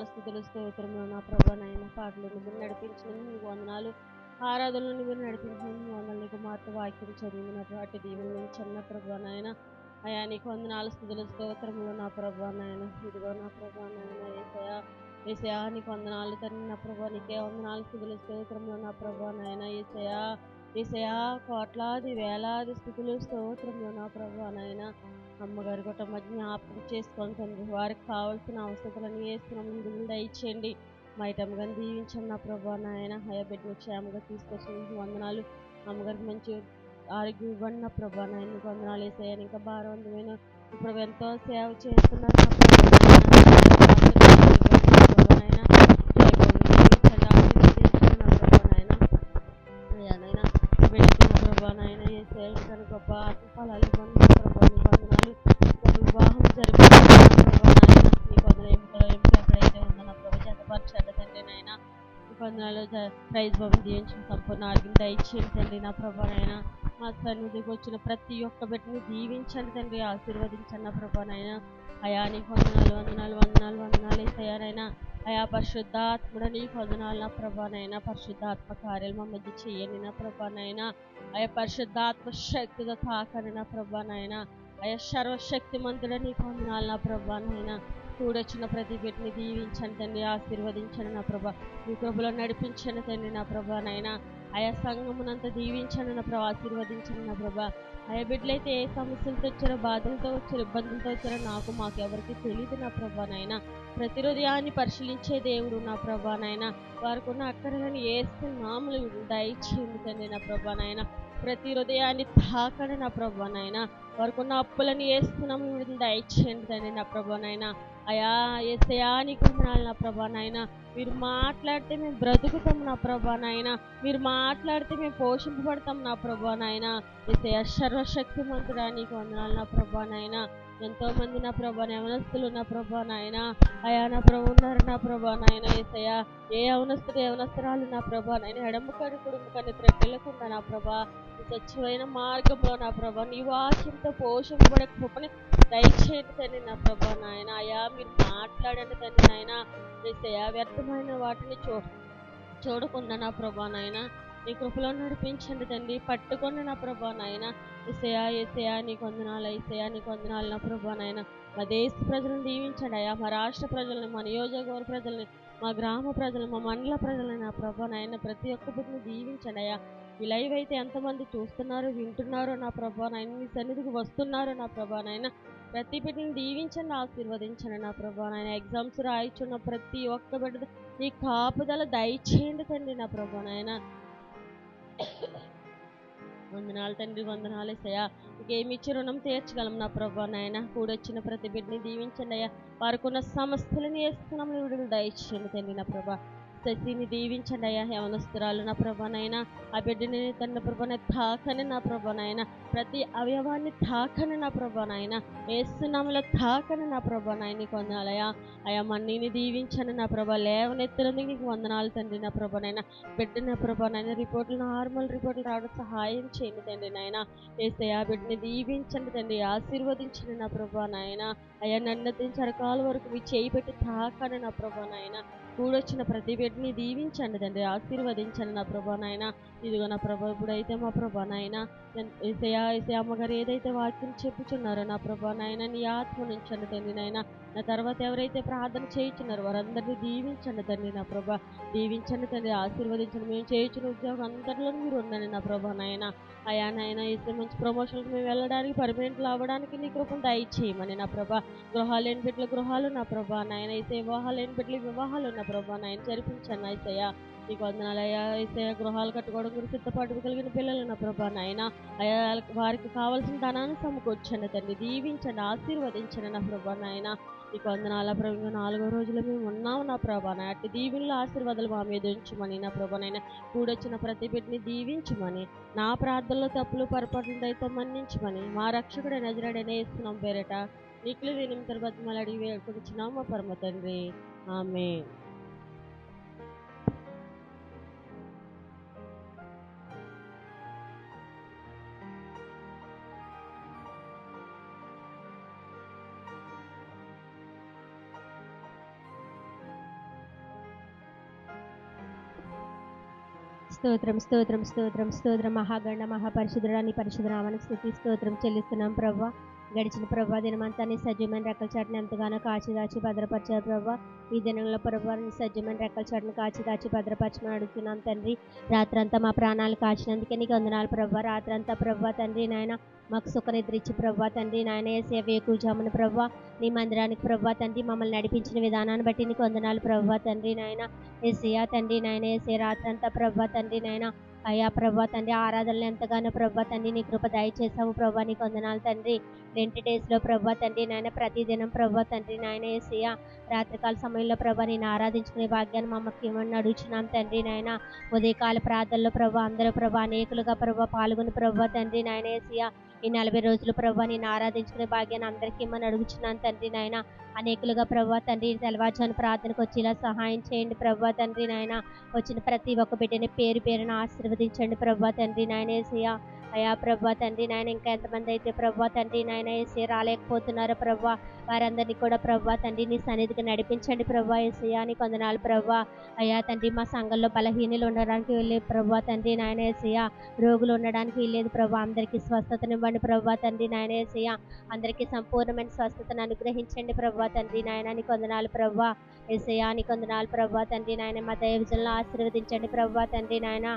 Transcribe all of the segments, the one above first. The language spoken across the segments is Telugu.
స్తుతులు స్తోత్రములు నా ప్రభా నాయన. పాటలను మీరు నడిపించినందుకు మీకు వందనాలు, ఆరాధనలను మీరు నడిపించినందుకు మీకు వందనాలు. నీకు మార్త వాక్యం చదివినటువంటి దీవుల నుంచి అన్న ప్రభా నాయన. అయా నీకు వందనాలు, స్తుతులు స్తోత్రములు నా ప్రభా నాయన. ఇదిగో నా ప్రభా నాయన యేసయ్యా, యేసయ్యా నీకు వందనాలు తండ్రి నా ప్రభా. నీకే వందనాలు, స్తుతులు స్తోత్రములు నా ప్రభా నాయన. యేసయ్యా, యేసయ్యా కోట్లాది వేలాది స్థుతులు స్తోత్రములు నా ప్రభా నాయన. అమ్మగారి కుటుంబ జ్ఞాపకం చేసుకొని తండ్రి, వారికి కావాల్సిన అవసరాలను వేస్తున్నాం, విడుదల దయచేయండి. మైటమ్గా దీవించండి నా ప్రభా నాయన. అయ్యా బిడ్డను క్షేమంగా తీసుకొచ్చిన వందనాలు. అమ్మగారికి మంచి ఆరోగ్యం ఇవ్వండి నా ప్రభా నాయన. నీకు వందనాలు వేసాయని ఇంకా భారవంతమైన ఇప్పుడు ఎంతో సేవ చేస్తున్నారు నా ప్రభా నాయన. దీవించండి ఆశీర్వదించండి నా ప్రభా నాయన. అయ్యా నాయన బిడ్డకు నా ప్రభా నాయన వేసే తన గొప్ప ఆత్మఫలాలు ఇవ్వండి నా ప్రభా. నీకు వందనాలు. వివాహం జరిపించండి నా ప్రభా నాయన. నీకు వందనాలు. ఎంపిక ఎక్కడైతే ఉందో నా ప్రభా జతపరచండి తండ్రి నాయన. నీకు వందనాలు. ప్రైజ్ బాబు దీవించిన సంపూర్ణ ఆరోగ్యం దయచేయండి తండ్రి నా ప్రభా నాయన. మా సన్నిధికి వచ్చిన ప్రతి ఒక్క బిడ్డని దీవించండి తండ్రి, ఆశీర్వదించండి నా ప్రభా నాయన. అయా నీకు వందనాలు, వందనాలు, వందనాలు, వందనాలు వేసాయనైనా. అయా పరిశుద్ధాత్ముడ నీకు వందనాలు నా ప్రభా నాయన. పరిశుద్ధాత్మ కార్యాలు మా మధ్య చేయండి నా ప్రభా నాయన. అయా పరిశుద్ధాత్మ శక్తితో తాకండి నా ప్రభా నాయన. అయా సర్వశక్తిమంతుడ నీకు వందనాలు నా ప్రభా నాయన. కూడొచ్చిన ప్రతి బిడ్డని దీవించండి తండ్రి, ఆశీర్వదించండి నా ప్రభా. మీ కృపలో నడిపించండి తండ్రి నా ప్రభా నాయన. ఆయా సంఘమునంతా దీవించండి నా ప్రభా, ఆశీర్వదించండి నా ప్రభా. ఆయా బిడ్డలైతే ఏ సమస్యలతో వచ్చారో, బాధలతో వచ్చారో, ఇబ్బందులతో వచ్చారో మాకు ఎవరికి తెలియదు నా ప్రభా నాయన. ప్రతి హృదయాన్ని పరిశీలించే దేవుడు నా ప్రభా నాయన. వారికి ఉన్న అక్కరలను ఏసు నామములో దయచేయండి తండ్రి నా ప్రభా నాయన. ప్రతి హృదయాన్ని తాకండి నా ప్రభా నాయన. వారికి ఉన్న అప్పులను ఏస్తున్నాము దయచేయండి తండ్రి నా ప్రభా నాయన. అయా యేసయ్యా నీకు వందనాలు నా ప్రభా నాయన. మీరు మాట్లాడితే మేము బ్రతుకుతాం నా ప్రభా నాయన. మీరు మాట్లాడితే మేము పోషింపబడతాం నా ప్రభా నాయన. యేసయ్యా సర్వశక్తిమంతుడా నీకు వందనాలు నా ప్రభా నాయన. ఎంతో మంది నా ప్రభా యవనస్తులు నా ప్రభా నాయన. అయా నా ప్రభు ఉన్నారు నా ప్రభా నాయన. యేసయ్యా ఏ యవనస్తురాలు నా ప్రభా నాయన ఎడమకని కుడుముకని త్రెట్టెలకుండా నా ప్రభా స్వచ్ఛమైన మార్గంలో నా ప్రభా నీ వాక్యంతో పోషింపబడే కృపని దయచేయండి తండ్రి నా ప్రభా నాయన. అయా మీరు మాట్లాడండి తండ్రి నాయన. యేసయ్యా వ్యర్థమైన వాటిని చూడకుండా నా ప్రభా నాయన నీ కృపలో నడిపించండి తండ్రి. పట్టుకోండి నా ప్రభా నాయన. యేసయ్యా, యేసయ్యా నీకు వందనాలు, యేసయ్యా నీకు వందనాలు నా ప్రభా నాయన. మా దేశ ప్రజలను దీవించండి అయ్యా. మా రాష్ట్ర ప్రజల్ని, మా నియోజకవర్గ ప్రజల్ని, మా గ్రామ ప్రజలు, మా మండల ప్రజలని నా ప్రభా నాయన ప్రతి ఒక్క బిడ్డని దీవించండి అయ్యా. ఈ లైవ్ అయితే ఎంతమంది చూస్తున్నారు, వింటున్నారో నా ప్రభా నాయన, నీ సన్నిధికి వస్తున్నారో నా ప్రభా నాయన. ప్రతి బిడ్డని దీవించండి, ఆశీర్వదించండి నా ప్రభా నాయన. ఎగ్జామ్స్ రాయిచున్న ప్రతి ఒక్క బిడ్డ నీ కాపుదల దయచేయండి తండ్రి నా ప్రభా నాయన. వందనాలు తండ్రి, వందనాలు యేసయ్యా. ఇంకేమి ఇచ్చి రుణం తీర్చగలం నా ప్రభా నాయన. కూడొచ్చిన ప్రతి బిడ్డని దీవించండి అయ్యా. వారికున్న సమస్యలను వేస్తున్నాం, విడుదల దయచేయండి తండ్రి నా ప్రభా. శశిని దీవించండి అయ్యా. యవనస్తురాలు నా ప్రభా నాయన. ఆ బిడ్డని తండ్రి ప్రభాన తాకని నా ప్రభా నాయన. ప్రతి అవయవాన్ని తాకని నా ప్రభా నాయన. ఏసునామములో తాకని నా ప్రభా నాయన. నీకు వందనాలయ్యా. అయా మన్నీని దీవించండి నా ప్రభా. లేవనెత్తులందుకు నీకు వందనాలు తండ్రి నా ప్రభా నాయన. బిడ్డ నా ప్రభా నాయన రిపోర్టులు నార్మల్ రిపోర్టులు రావడం సహాయం చేయండి తండ్రి నాయన. యేసయ్యా బిడ్డని దీవించండి తండ్రి, ఆశీర్వదించండి నా ప్రభా నాయన. అయ్యా నన్నతి చరకాల వరకు మీ చేయి పెట్టి తాకని నా ప్రభా నాయన. కూడొచ్చిన ప్రతి బిడ్డని దీవించండి తండ్రి, ఆశీర్వదించండి నా ప్రభా నాయన. ఇదిగో నా ప్రభా ఇప్పుడైతే మా ప్రభా నాయన యేసయ్యా, యేసయ్యా అమ్మగారు ఏదైతే వాక్యం చెప్పుచున్నారో నా ప్రభా నాయన నీ ఆత్మ నుంచండి తండ్రి నాయన. నా తర్వాత ఎవరైతే ప్రార్థన చేయించున్నారో వారందరినీ దీవించండి తండ్రి నా ప్రభా. దీవించండి తండ్రి, ఆశీర్వదించండి. మేము చేయించిన ఉద్యోగం అందరిలో మీరు ఉండండి నా ప్రభా నాయన. అయా నాయన ఇస్తే మంచి ప్రమోషన్కి మేము వెళ్ళడానికి, పర్మనెంట్లు అవ్వడానికి నీ కృపను దయచేయమని నా ప్రభా. గృహాలు లేని బిడ్డల గృహాలు నా ప్రభా నాయన. అయితే వివాహాలు లేని బిడ్డల వివాహాలు నా ప్రభా నాయన జరిపించండి యేసయ్యా. నీకు వందనాలయ్యా. యేసయ్యా గృహాలు కట్టుకోవడం గురించి సిద్ధపాటు కలిగిన పిల్లలు నా ప్రభా నాయన. అయా వారికి కావాల్సిన ధనాన్ని సమకూర్చండి తండ్రి, దీవించండి, ఆశీర్వదించండి నా ప్రభా నాయన. నీకు వందనాల ప్రభు. 4వ రోజులో మేము ఉన్నాము నా ప్రభా నాయన. అట్టి దీవెనలు ఆశీర్వాదాలు మా మీద ఉంచమని నా ప్రభా నాయన. కూడొచ్చిన ప్రతి బిడ్డని దీవించమని, నా ప్రార్థనలో తప్పులు పొరపాట్లు దయతో మన్నించమని, మా రక్షకుడు నజరేయుడైన యేసునామం పేరిట నీకులు వినిమితలు బతిమాలు అడిగి వేడుకొనుచున్నాము మా పరమ తండ్రి, ఆమేన్. స్తోత్రం స్తోత్రం స్తోత్రం స్తోత్రం మహాగణ మహాపరిశుద్ధురాని పరిశుద్ధరామానికి స్తుతి స్తోత్రం చెల్లిస్తున్నాం ప్రభా. గడిచిన ప్రభా దినమంతా నీ సజ్జమైన రెక్కల చాటుని ఎంతగానో కాచి దాచి భద్రపరిచారు ప్రభా. ఈ దినంలో ప్రభా నీ సజ్జమైన రెక్కల చాటుని కాచి దాచి భద్రపరచమని అడుగుతున్నాం తండ్రి. రాత్రంతా మా ప్రాణాలు కాచినందుకే నీకు వందనాలు ప్రభా. రాత్రంతా ప్రభా తండ్రి నాయన మాకు సుఖనిద్ర ఇచ్చి ప్రభా తండ్రి నాయన ఏసయ్య వేకుజామున ప్రభా నీ మందిరానికి ప్రభా తండ్రి మమ్మల్ని నడిపించిన విధానాన్ని బట్టి నీకు వందనాలు ప్రభా తండ్రి నాయన ఏసయ్య తండ్రి నాయన ఏసయ్య రాత్రంతా ప్రభా తండ్రి నాయన అయ్యా ప్రభా తండ్రి ఆరాధనలు ఎంతగానో ప్రభా తండ్రి నీ కృప దయచేసావు ప్రభా నీకు వందనాలు తండ్రి. లెంట్ డేస్లో ప్రభా తండ్రి నాయన ప్రతిదినం ప్రభా తండ్రి నాయన ఏసయ్య రాత్రికాల సమయంలో ప్రభా నేను ఆరాధించుకునే భాగ్యాన్ని మమ్మకి ఇవ్వమని అడుగుచున్నాం తండ్రి నాయన. ఉదయకాల ప్రార్థనలో ప్రభా అందరూ ప్రభా అనేకులుగా ప్రభా పాల్గొని ప్రభా తండ్రి నాయన ఏసయ్య ఈ 40 రోజులు ప్రభా నేను ఆరాధించుకునే భాగ్యాన్ని అందరికీ ఇమ్మని అడుగుచున్నాను తండ్రి నాయన. అనేకులుగా ప్రభా తండ్రి తెల్లవారుజామున ప్రార్థనకు వచ్చేలా సహాయం చేయండి ప్రభా తండ్రి నాయన. వచ్చిన ప్రతి ఒక్క బిడ్డని పేరు పేరున ఆశీర్వదించండి ప్రభా తండ్రి నాయన ఏసయ్య. అయా ప్రభా తండ్రి నాయన ఇంకా ఎంతమంది అయితే ప్రభా తండ్రి నాయన ఏసయ్య రాలేకపోతున్నారో ప్రభా వారందరినీ కూడా ప్రభా తండ్రి నీ సన్నిధికి నడిపించండి ప్రభా ఏసయ్య నీకు వందనాలు ప్రభా. అయ్యా తండ్రి మా సంఘంలో బలహీనులు ఉండడానికి వెళ్ళేది ప్రభా తండ్రి నాయన ఏసయ్య. రోగులు ఉండడానికి వెళ్ళేది ప్రభా అందరికీ స్వస్థతనివ్వండి ప్రభా తండ్రి నాయన ఏసయ్య. అందరికీ సంపూర్ణమైన స్వస్థతను అనుగ్రహించండి ప్రభా తండ్రి నాయన నీకు వందనాలు ప్రభా ఏసయ్య నీకు వందనాలు ప్రభా తండ్రి నాయన. మా దైవజనులను ఆశీర్వదించండి ప్రభా తండ్రి నాయన.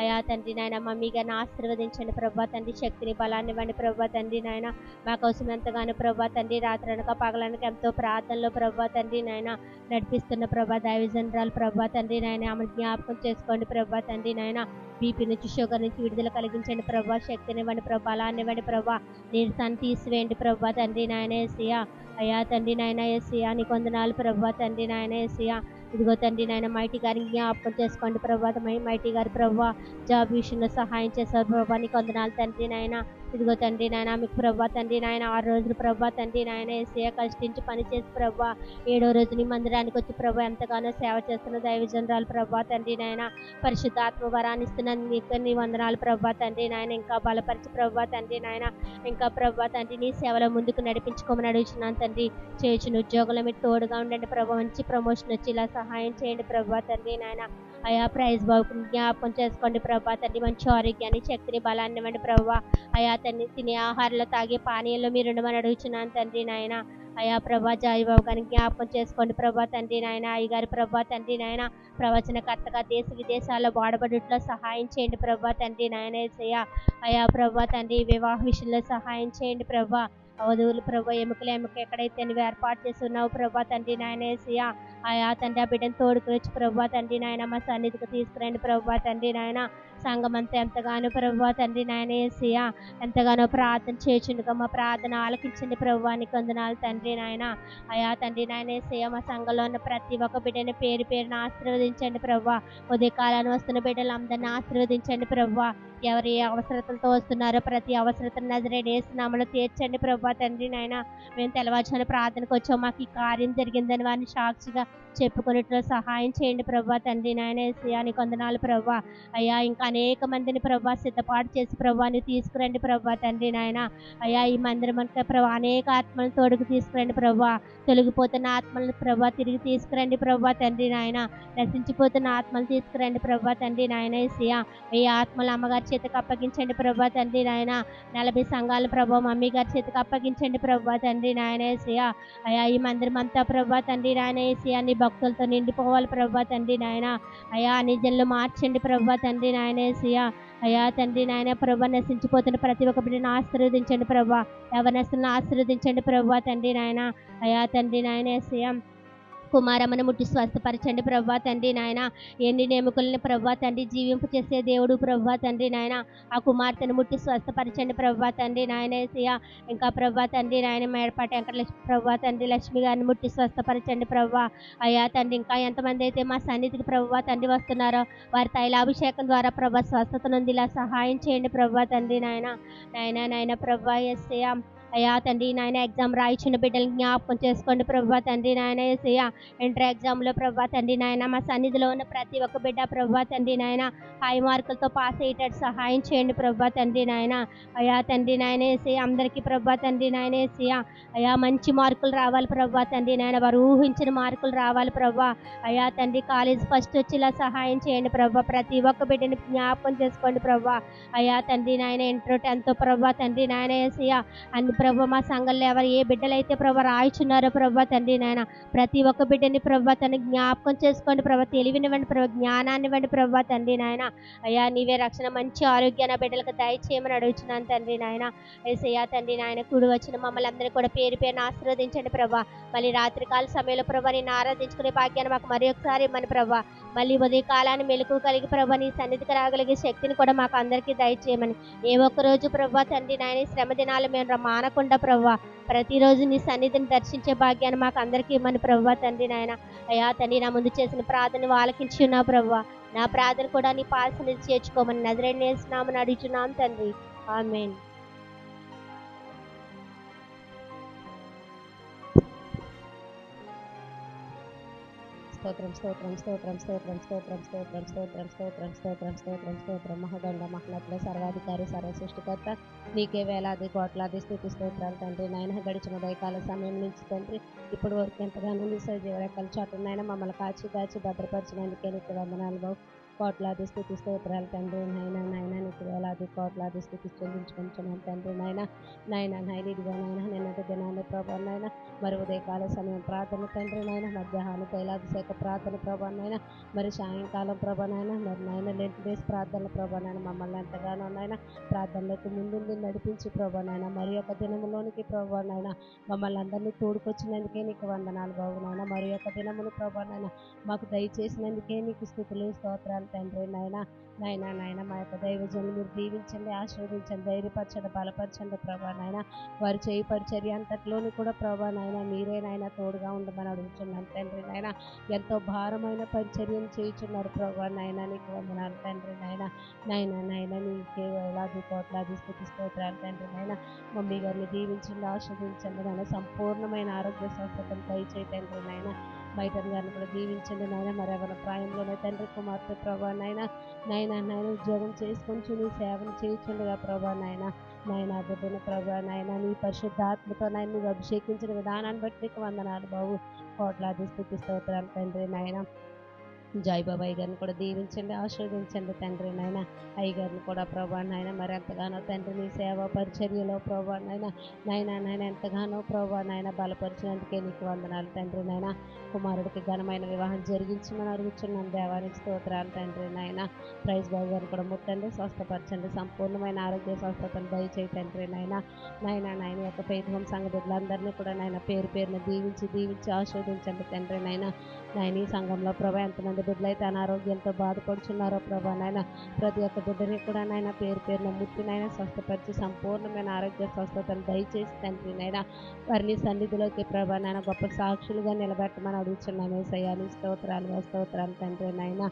అయా తండ్రి నాయన మమ్మీ గారిని ఆశీర్వదించండి ప్రభా తండ్రి. శక్తిని బలాన్ని ఇవ్వండి ప్రభా తండ్రి నాయన. మా కోసం ఎంతగానో ప్రభా తండ్రి రాత్రనక పగలనక ఎంతో ప్రార్థనలో ప్రభా తండ్రి నాయన నడిపిస్తున్న ప్రభా దైవజనరాలు ప్రభా తండ్రి నాయన ఆమె జ్ఞాపకం చేసుకోండి ప్రభా తండ్రి నాయన. బీపీ నుంచి షుగర్ నుంచి విడుదల కలిగించండి ప్రభా. శక్తిని ఇవ్వండి ప్రభా బలాన్ని ఇవ్వండి ప్రభా. నీరసాన్ని తీసివేయండి ప్రభా తండ్రి నాయన ఏసయ్య. అయ్యా తండ్రి నాయన ఏసయ్య నీకు వందనాలు ప్రభా తండ్రి నాయన ఏసయ్య. ఇదిగో తండ్రి నాయన మైటీ గారిని జ్ఞాపకం చేసుకోండి ప్రభా. మైటీ గారి ప్రభా జాబ్ విషయంలో సహాయం చేశారు ప్రభా నీకు వందనాలు తండ్రి నాయన. ఇదిగో తండ్రి నాయన మీకు ప్రభా తండ్రి నాయన 6 రోజులు ప్రభా తండ్రి నాయన ఏసయ్య కష్టించి పనిచేసి ప్రభా 7వ రోజు నీ మందిరానికి వచ్చి ప్రభా ఎంతగానో సేవ చేస్తున్న దైవజనరాలు ప్రభా తండ్రి నాయన. పరిశుద్ధాత్మ వరాన్ని ఇస్తున్న నీకు నీ వందనాలు ప్రభా తండ్రి నాయన. ఇంకా బలపరిచి ప్రభా తండ్రి నాయన ఇంకా ప్రభా తండ్రి నీ సేవలో ముందుకు నడిపించుకోమని అడుగుతున్నాను తండ్రి. చేసిన ఉద్యోగంలో మీరు తోడుగా ఉండండి ప్రభా. మంచి ప్రమోషన్ వచ్చి ఇలా సహాయం చేయండి ప్రభా తండ్రి నాయన. అయా ప్రైజ్ బాబుకు జ్ఞాపకం చేసుకోండి ప్రభా తండ్రి. మంచి ఆరోగ్యాన్ని శక్తిని బలాన్ని ఇవ్వండి ప్రభా. అయా తండ్రి తినే ఆహారంలో తాగే పానీయంలో మీరు ఉండమని అడుగుతున్నాను తండ్రి నాయన. అయా ప్రభా జాయిబాబు గారిని జ్ఞాపకం చేసుకోండి ప్రభా తండ్రి నాయన. అయ్యగారి ప్రభా తండ్రి నాయన ప్రవచనకర్తగా దేశ విదేశాల్లో వాడబడుట్లో సహాయం చేయండి ప్రభా తండ్రి నాయన ఏసయ్య. అయా ప్రభా తండ్రి వివాహ విషయంలో సహాయం చేయండి ప్రభా. వధువులు ప్రభా ఎముకలు ఎక్కడైతే నువ్వు ఏర్పాటు చేస్తున్నావు ప్రభా తండ్రి నాయన ఏసయ్య. ఆయా తండ్రి ఆ బిడ్డను తోడుకొచ్చి ప్రభా తండ్రి నాయన మా సన్నిధికి తీసుకురండి ప్రభా తండ్రి నాయన. సంఘం అంతా ఎంతగానో ప్రభా తండ్రి నాయన ఏసయ్య ఎంతగానో ప్రార్థన చేయుచుండగా మా ప్రార్థన ఆలకించండి ప్రభా నీకు వందనాలు తండ్రి నాయన. అయా తండ్రి నాయన ఏసయ్య మా సంఘంలో ఉన్న ప్రతి ఒక్క బిడ్డని పేరు పేరున ఆశీర్వదించండి ప్రభా. ఉదయకాలాన్ని వస్తున్న బిడ్డలందరినీ ఆశీర్వదించండి ప్రభా. ఎవరి అవసరతలతో వస్తున్నారో ప్రతి అవసరతను నజరేయుడు యేసు నామములో తీర్చండి ప్రభా తండ్రి నాయన. మేము తెల్లవారుజామున ప్రార్థనకు వచ్చాం మాకు ఈ కార్యం జరిగిందని వారిని సాక్షిగా చెప్పుకునేట్లో సహాయం చేయండి ప్రభా తండ్రి నాయన ఏసయ్య నీకు వందనాలు ప్రభా. అయ్యా ఇంకా అనేక మందిని ప్రభా సిద్ధపాటు చేసి ప్రభా నువ్వు తీసుకురండి ప్రభా తండ్రి నాయన. అయ్యా ఈ మందిరం అంతా ప్రభా అనేక ఆత్మలను తోడుకు తీసుకురండి ప్రభా. తొలగిపోతున్న ఆత్మలను ప్రభా తిరిగి తీసుకురండి ప్రభా తండ్రి నాయన. నశించిపోతున్న ఆత్మలు తీసుకురండి ప్రభా తండ్రి నాయన ఏసయ్య. ఈ ఆత్మలు అమ్మగారి చేతికి అప్పగించండి ప్రభా తండ్రి నాయన. 40 సంఘాల ప్రభా మమ్మీ గారి చేతికి అప్పగించండి ప్రభా తండ్రి నాయన ఏసయ్య. అయ్యా ఈ మందిరం అంతా ప్రభా తండ్రి నాయన ఏసయ్య నీ భక్తులతో నిండిపోవాలి ప్రభా తండ్రి నాయన. అయ్యా నీ జన్లు మార్చండి ప్రభా తండ్రి నాయన ఏసయ్య. అయ్యా తండ్రి నాయన ప్రభా నశించిపోతున్న ప్రతి ఒక్క బిడ్డను ఆశీర్వదించండి ప్రభా. యవనస్తులను ఆశీర్వదించండి ప్రభా తండ్రి నాయన. అయ్యా తండ్రి నాయన ఏసయ్య కుమారమ్మను ముట్టి స్వస్థపరచండి ప్రభా తండ్రి నాయన. ఎన్ని ఎముకల్ని ప్రభా తండ్రి జీవింపు చేసే దేవుడు ప్రభా తండ్రి నాయన. ఆ కుమార్తెను ముట్టి స్వస్థపరచండి ప్రభా తండ్రి నాయన ఏసయ్య. ఇంకా ప్రభా తండ్రి నాయన మేడపాటి వెంకటలక్ష్మి ప్రభా తండ్రి లక్ష్మి గారిని ముట్టి స్వస్థపరచండి ప్రభా. అయ్యా తండ్రి ఇంకా ఎంతమంది అయితే మా సన్నిధికి ప్రభా తండ్రి వస్తున్నారో వారి తైలాభిషేకం ద్వారా ప్రభా స్వస్థత నుండి ఇలా సహాయం చేయండి ప్రభా తండ్రి నాయన. నాయన ప్రభా ఏసయ్య. అయ్యా తండ్రి నాయన ఎగ్జామ్ రాయించిన బిడ్డలు జ్ఞాపకం చేసుకోండి ప్రభా తండ్రి నాయన ఏసయ్య ఇంటర్ ఎగ్జామ్లో ప్రభా తండ్రి నాయన మా సన్నిధిలో ఉన్న ప్రతి ఒక్క బిడ్డ ప్రభా తండ్రి నాయన హై మార్కులతో పాస్ అయ్యేటట్టు సహాయం చేయండి ప్రభా తండ్రి నాయన. అయ్యా తండ్రి నాయన ఏసయ్య అందరికీ ప్రభా తండ్రి నాయన ఏసయ్య అయ్యా మంచి మార్కులు రావాలి ప్రభా తండ్రి నాయన, వారు ఊహించిన మార్కులు రావాలి ప్రభా. అయ్యా తండ్రి కాలేజ్ ఫస్ట్ వచ్చేలా సహాయం చేయండి ప్రభా. ప్రతి ఒక్క బిడ్డని జ్ఞాపకం చేసుకోండి ప్రభా. అయ్యా తండ్రి నాయన ఇంటర్ 10th ప్రభా తండ్రి నాయన ఏసయ్య అన్ని ప్రభా మా సంఘంలో ఎవరు ఏ బిడ్డలైతే ప్రభా రాయిచున్నారో ప్రభా తండ్రి నాయన ప్రతి ఒక్క బిడ్డని ప్రభా తన జ్ఞాపకం చేసుకోండి ప్రభా. తెలివినివ్వండి ప్రభా, జ్ఞానాన్ని ఇవ్వండి ప్రభా తండ్రి నాయన. అయ్యా నీవే రక్షణ మంచి ఆరోగ్యాన్ని బిడ్డలకు దయచేయమని అడుగుతున్నాను తండ్రి నాయన. ఏసయ్యా తండ్రి నాయన కూడి వచ్చిన మమ్మల్ని అందరినీ కూడా పేరు పేరున ఆశీర్వదించండి ప్రభా. మళ్ళీ రాత్రికాల సమయంలో ప్రభా నిన్ను ఆరాధించుకునే భాగ్యాన్ని మాకు మరి ఒకసారి ఇవ్వమని ప్రభా. మళ్ళీ ఉదయకాలాన్ని మెలకు కలిగి ప్రభా నీ సన్నిధికి రాగలిగే శక్తిని కూడా మాకు అందరికీ దయచేయమని. ఏ ఒక్కరోజు ప్రభా తండ్రి నాయన శ్రమ దినాలు మేము మానకుండా ప్రభా ప్రతిరోజు నీ సన్నిధిని దర్శించే భాగ్యాన్ని మాకు అందరికీ ఇవ్వమని ప్రభా తండ్రి నాయన. అయ్యా తండ్రి నా ముందు చేసిన ప్రార్థన ఆలకించి ఉన్నావు ప్రభా. నా ప్రార్థన కూడా నీ పాసని చేర్చుకోమని నజరేయుని యేసు నామమున అడుగుచున్నాం తండ్రి. ఆమేన్. స్తోత్రం స్తోత్రం స్తోత్రం స్తోత్రం స్తోత్రం స్తోత్రం స్తోత్రం స్తోత్రం స్తోత్రం స్తోత్రం స్తోత్రం మహదండ మహనతుల సర్వాధికారి సర్వ సృష్టికర్త నీకే వేలాది కోట్లాది స్థుతి స్తోత్రాలు తండ్రి నాయన. గడిచిన ఉదయకాల సమయం నుంచి తండ్రి ఇప్పుడు వరకు ఎంతగానో నీ సజీవ రెక్కల చాటునైనా మమ్మల్ని కాచి కాచి భద్రపరిచినందుకే నీకు వందనాలు బావు. కోట్లాది స్థుతి స్తోత్రాలు తండ్రి నాయన. నాయన నీకు వేలాది కోట్లాది స్థుతి చెల్లించుకుంటున్నాను తండ్రి నాయన. నాయన నాయన ఇదిగో నాయన నిన్నటి దినాన్ని ప్రభా నాయన మరి ఉదయకాల సమయం ప్రార్థన తండ్రి నాయన, మధ్యాహ్నం తైలాభిషేక ప్రార్థన ప్రభా నాయన, మరి సాయంకాలం ప్రభా నాయన, మరి నాయన లెంట్ డేస్ ప్రార్థనలు ప్రభా నాయన మమ్మల్ని ఎంతగానో నాయన ప్రార్థనలకు ముందుండి నడిపించి ప్రభా నాయన మరి యొక్క దినములోనికి ప్రభా నాయన మమ్మల్ని అందరినీ తోడుకొచ్చినందుకే నీకు వందనాలు బాబు నాయన. మరి యొక్క దినమును ప్రభా నాయన మాకు దయచేసినందుకే నీకు స్థుతులు స్తోత్రాలు తండ్రి నాయన. నాయన నాయన మా యొక్క దైవజనులు మీరు దీవించండి, ఆశీర్వదించండి, ధైర్యపరచండి, బలపరచండి ప్రభా నాయన. వారు చేయి పరిచర్య అంతట్లోని కూడా ప్రభా నాయన మీరే నాయన తోడుగా ఉండమని అడుగుతున్నాను తండ్రి నాయన. ఎంతో భారమైన పరిచర్యను చేయుచున్నారు ప్రభా నాయన, నీకు వందనాలు తండ్రి నాయన. నాయన నాయన నీకే వేలాది కోట్లాది స్థుతి స్తోత్రాలు తండ్రి నాయన. మమ్మీ గారిని దీవించండి, ఆశీర్వదించండి నాయన. సంపూర్ణమైన ఆరోగ్య స్వస్థతను దయచేయి తండ్రి నాయన. మైటన్ గారిని కూడా దీవించండి నాయన. మరి ఎవరి ప్రాయంలోనే తండ్రి కుమార్తె ప్రభా నాయన. నాయన నాయన ఉద్యోగం చేసుకొని నీ సేవను చేయుచుండగా ప్రభా నాయన. నాయన బిడ్డను ప్రభా నాయన నీ పరిశుద్ధాత్మతో నాయన నువ్వు అభిషేకించిన విధానాన్ని బట్టి నీకు వందనాలు బాబు. కోట్లాది స్థుతి స్తోత్రాలు తండ్రి నాయన. జాయ్ బాబాయ్ గారిని కూడా దీవించండి, ఆశీర్వదించండి తండ్రి నాయన. అయ్యగారిని కూడా ప్రభా నాయన మరి ఎంతగానో తండ్రి నీ సేవా పరిచర్యలో ప్రభా నాయన నాయన నాయన ఎంతగానో ప్రభా నాయన బలపరిచినందుకే నీకు వందనాలు తండ్రి నాయన. కుమారుడికి ఘనమైన వివాహం జరిగించమని అడుగుచున్నాను దేవానికి స్తోత్రాలు తండ్రి నాయన. ప్రైజ్ బాబు గారిని కూడా ముట్టండి, స్వస్థపరచండి, సంపూర్ణమైన ఆరోగ్య స్వస్థతను దయచేయి తండ్రి నాయన. నాయన నాయన యొక్క ఫెయిత్ హోమ్ సంఘ బిడ్డలందరినీ కూడా నాయన పేరు పేరున దీవించి ఆశీర్వదించండి తండ్రి నాయన. నాయన ఈ సంఘంలో ప్రభా ఎంతమంది బిడ్డలైతే అనారోగ్యంతో బాధపడుచున్నారో ప్రభా నాయన ప్రతి ఒక్క బిడ్డని కూడా నాయన పేరు పేరున ముట్టినైనా స్వస్థపరిచి సంపూర్ణమైన ఆరోగ్య స్వస్థతను దయచేసి తండ్రి నాయన వారిని సన్నిధిలోకి ప్రభా నాయన గొప్ప సాక్షులుగా నిలబెట్టమని అడుగుతున్నాను ఏసయ్య. స్తోత్రాలు తండ్రి నాయన.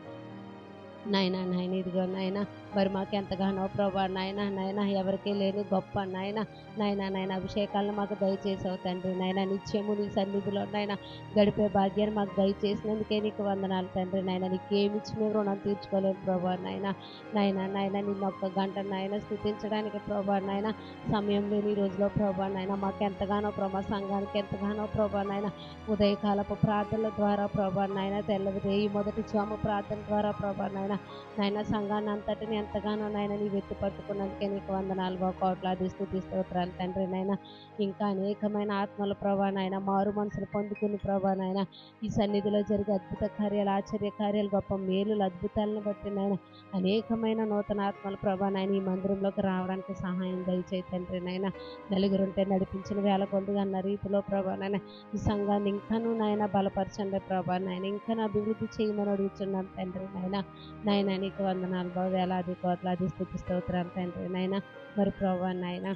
నాయన నాయన ఇదిగో నాయన మరి మాకు ఎంతగానో ప్రభా నాయన నాయన ఎవరికీ లేని గొప్ప నాయన నాయన నాయన అభిషేకాలను మాకు దయచేసావు తండ్రి నాయన. నిత్యము నీ సన్నిధిలో నాయన గడిపే భాగ్యాన్ని మాకు దయచేసినందుకే నీకు వందనాలు తండ్రి నాయన. నీకేమిచ్చి మేము రుణం తీర్చుకోలేము ప్రభా నాయన. నాయన నాయన నిన్ను ఒక్క గంట నాయన స్థుతించడానికి ప్రభా నాయన సమయం లేని రోజులో ప్రభా నాయన మాకు ఎంతగానో ప్రభా సంఘానికి ఎంతగానో ప్రభా నాయన ఉదయకాలపు ప్రార్థనల ద్వారా ప్రభా నాయన తెల్లవి మొదటి జాము ప్రార్థన ద్వారా ప్రభా నాయన నాయన సంఘాన్ని అంతటిని ఎంతగానో నాయన నీ వెత్తి పట్టుకున్నందుకే నీకు వందనాలు బాబు. కోట్లాది స్తుతి స్తోత్రాలు తండ్రి నాయన. ఇంకా అనేకమైన ఆత్మల ప్రభా నాయన మారు మనసులు పొందుకుని ప్రభా నాయన ఈ సన్నిధిలో జరిగే అద్భుత కార్యాలు, ఆశ్చర్య కార్యాలు, గొప్ప మేలులు, అద్భుతాలను బట్టి నాయన అనేకమైన నూతన ఆత్మల ప్రభా నాయన ఈ మందిరంలోకి రావడానికి సహాయం దయచేయి తండ్రి నాయన. నలుగురుంటే నడిపించిన వేల కొద్దిగా అన్న రీతిలో ప్రభా నాయన ఈ సంఘాన్ని ఇంకాను నాయన బలపరచండి ప్రభా నాయన. ఇంకా అభివృద్ధి చేయమని అడుగుతున్నాను తండ్రి నాయన. నాయన నీకు వందనాలు బాబు. వేలాది కోట్లాది స్తుతి స్తోత్రాలు తండ్రి నాయన. మరి ప్రభా నాయన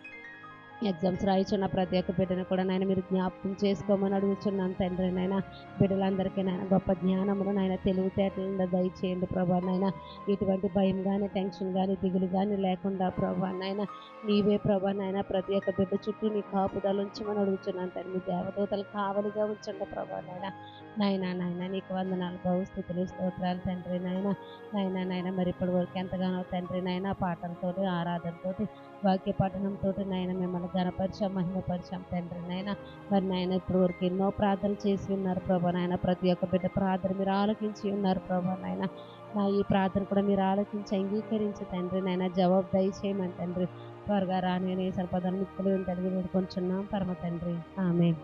ఎగ్జామ్స్ రాయిచున్న ప్రతి ఒక్క బిడ్డను కూడా నాయన మీరు జ్ఞాపకం చేసుకోమని అడుగుతున్నాను తండ్రి. నాయన బిడ్డలందరికీ నాయన గొప్ప జ్ఞానమును నాయన తెలివితేటలను దయచేయండి ప్రభా. నాయన ఎటువంటి భయం కానీ టెన్షన్ కానీ దిగులు కానీ లేకుండా ప్రభా నాయన నీవే ప్రభా నాయన ప్రతి ఒక్క బిడ్డ చుట్టూ నీ కాపుదలు ఉంచమని అడుగుతున్నాను తండ్రి. మీ దేవదూతలు కావలిగా ఉంచండి ప్రభా నాయన. నాయన నీకు వందనాలు స్థుతులు స్తోత్రాలు తండ్రి. నాయన మరి ఇప్పటి వరకు ఎంతగానో తండ్రి నాయన పాటలతోటి ఆరాధనతోటి వాక్య పఠనంతో నాయన మిమ్మల్ని ఘనపరిచాం మహిమపరిచాం తండ్రి. మరి నాయన ఇప్పటి వరకు ఎన్నో ప్రార్థనలు చేసి ఉన్నారు ప్రభా నాయన. ప్రతి ఒక్క బిడ్డ ప్రార్థన మీరు ఆలకించి ఉన్నారు ప్రభా నాయన. నా ఈ ప్రార్థన కూడా మీరు ఆలోచించి అంగీకరించి తండ్రి నాయన జవాబు దయచేయమని తండ్రి. త్వరగా రాని అని సరిపదాన్ని మిక్కులు కలిగి వేడుకొంచున్నాం పరమ తండ్రి. ఆమేన్.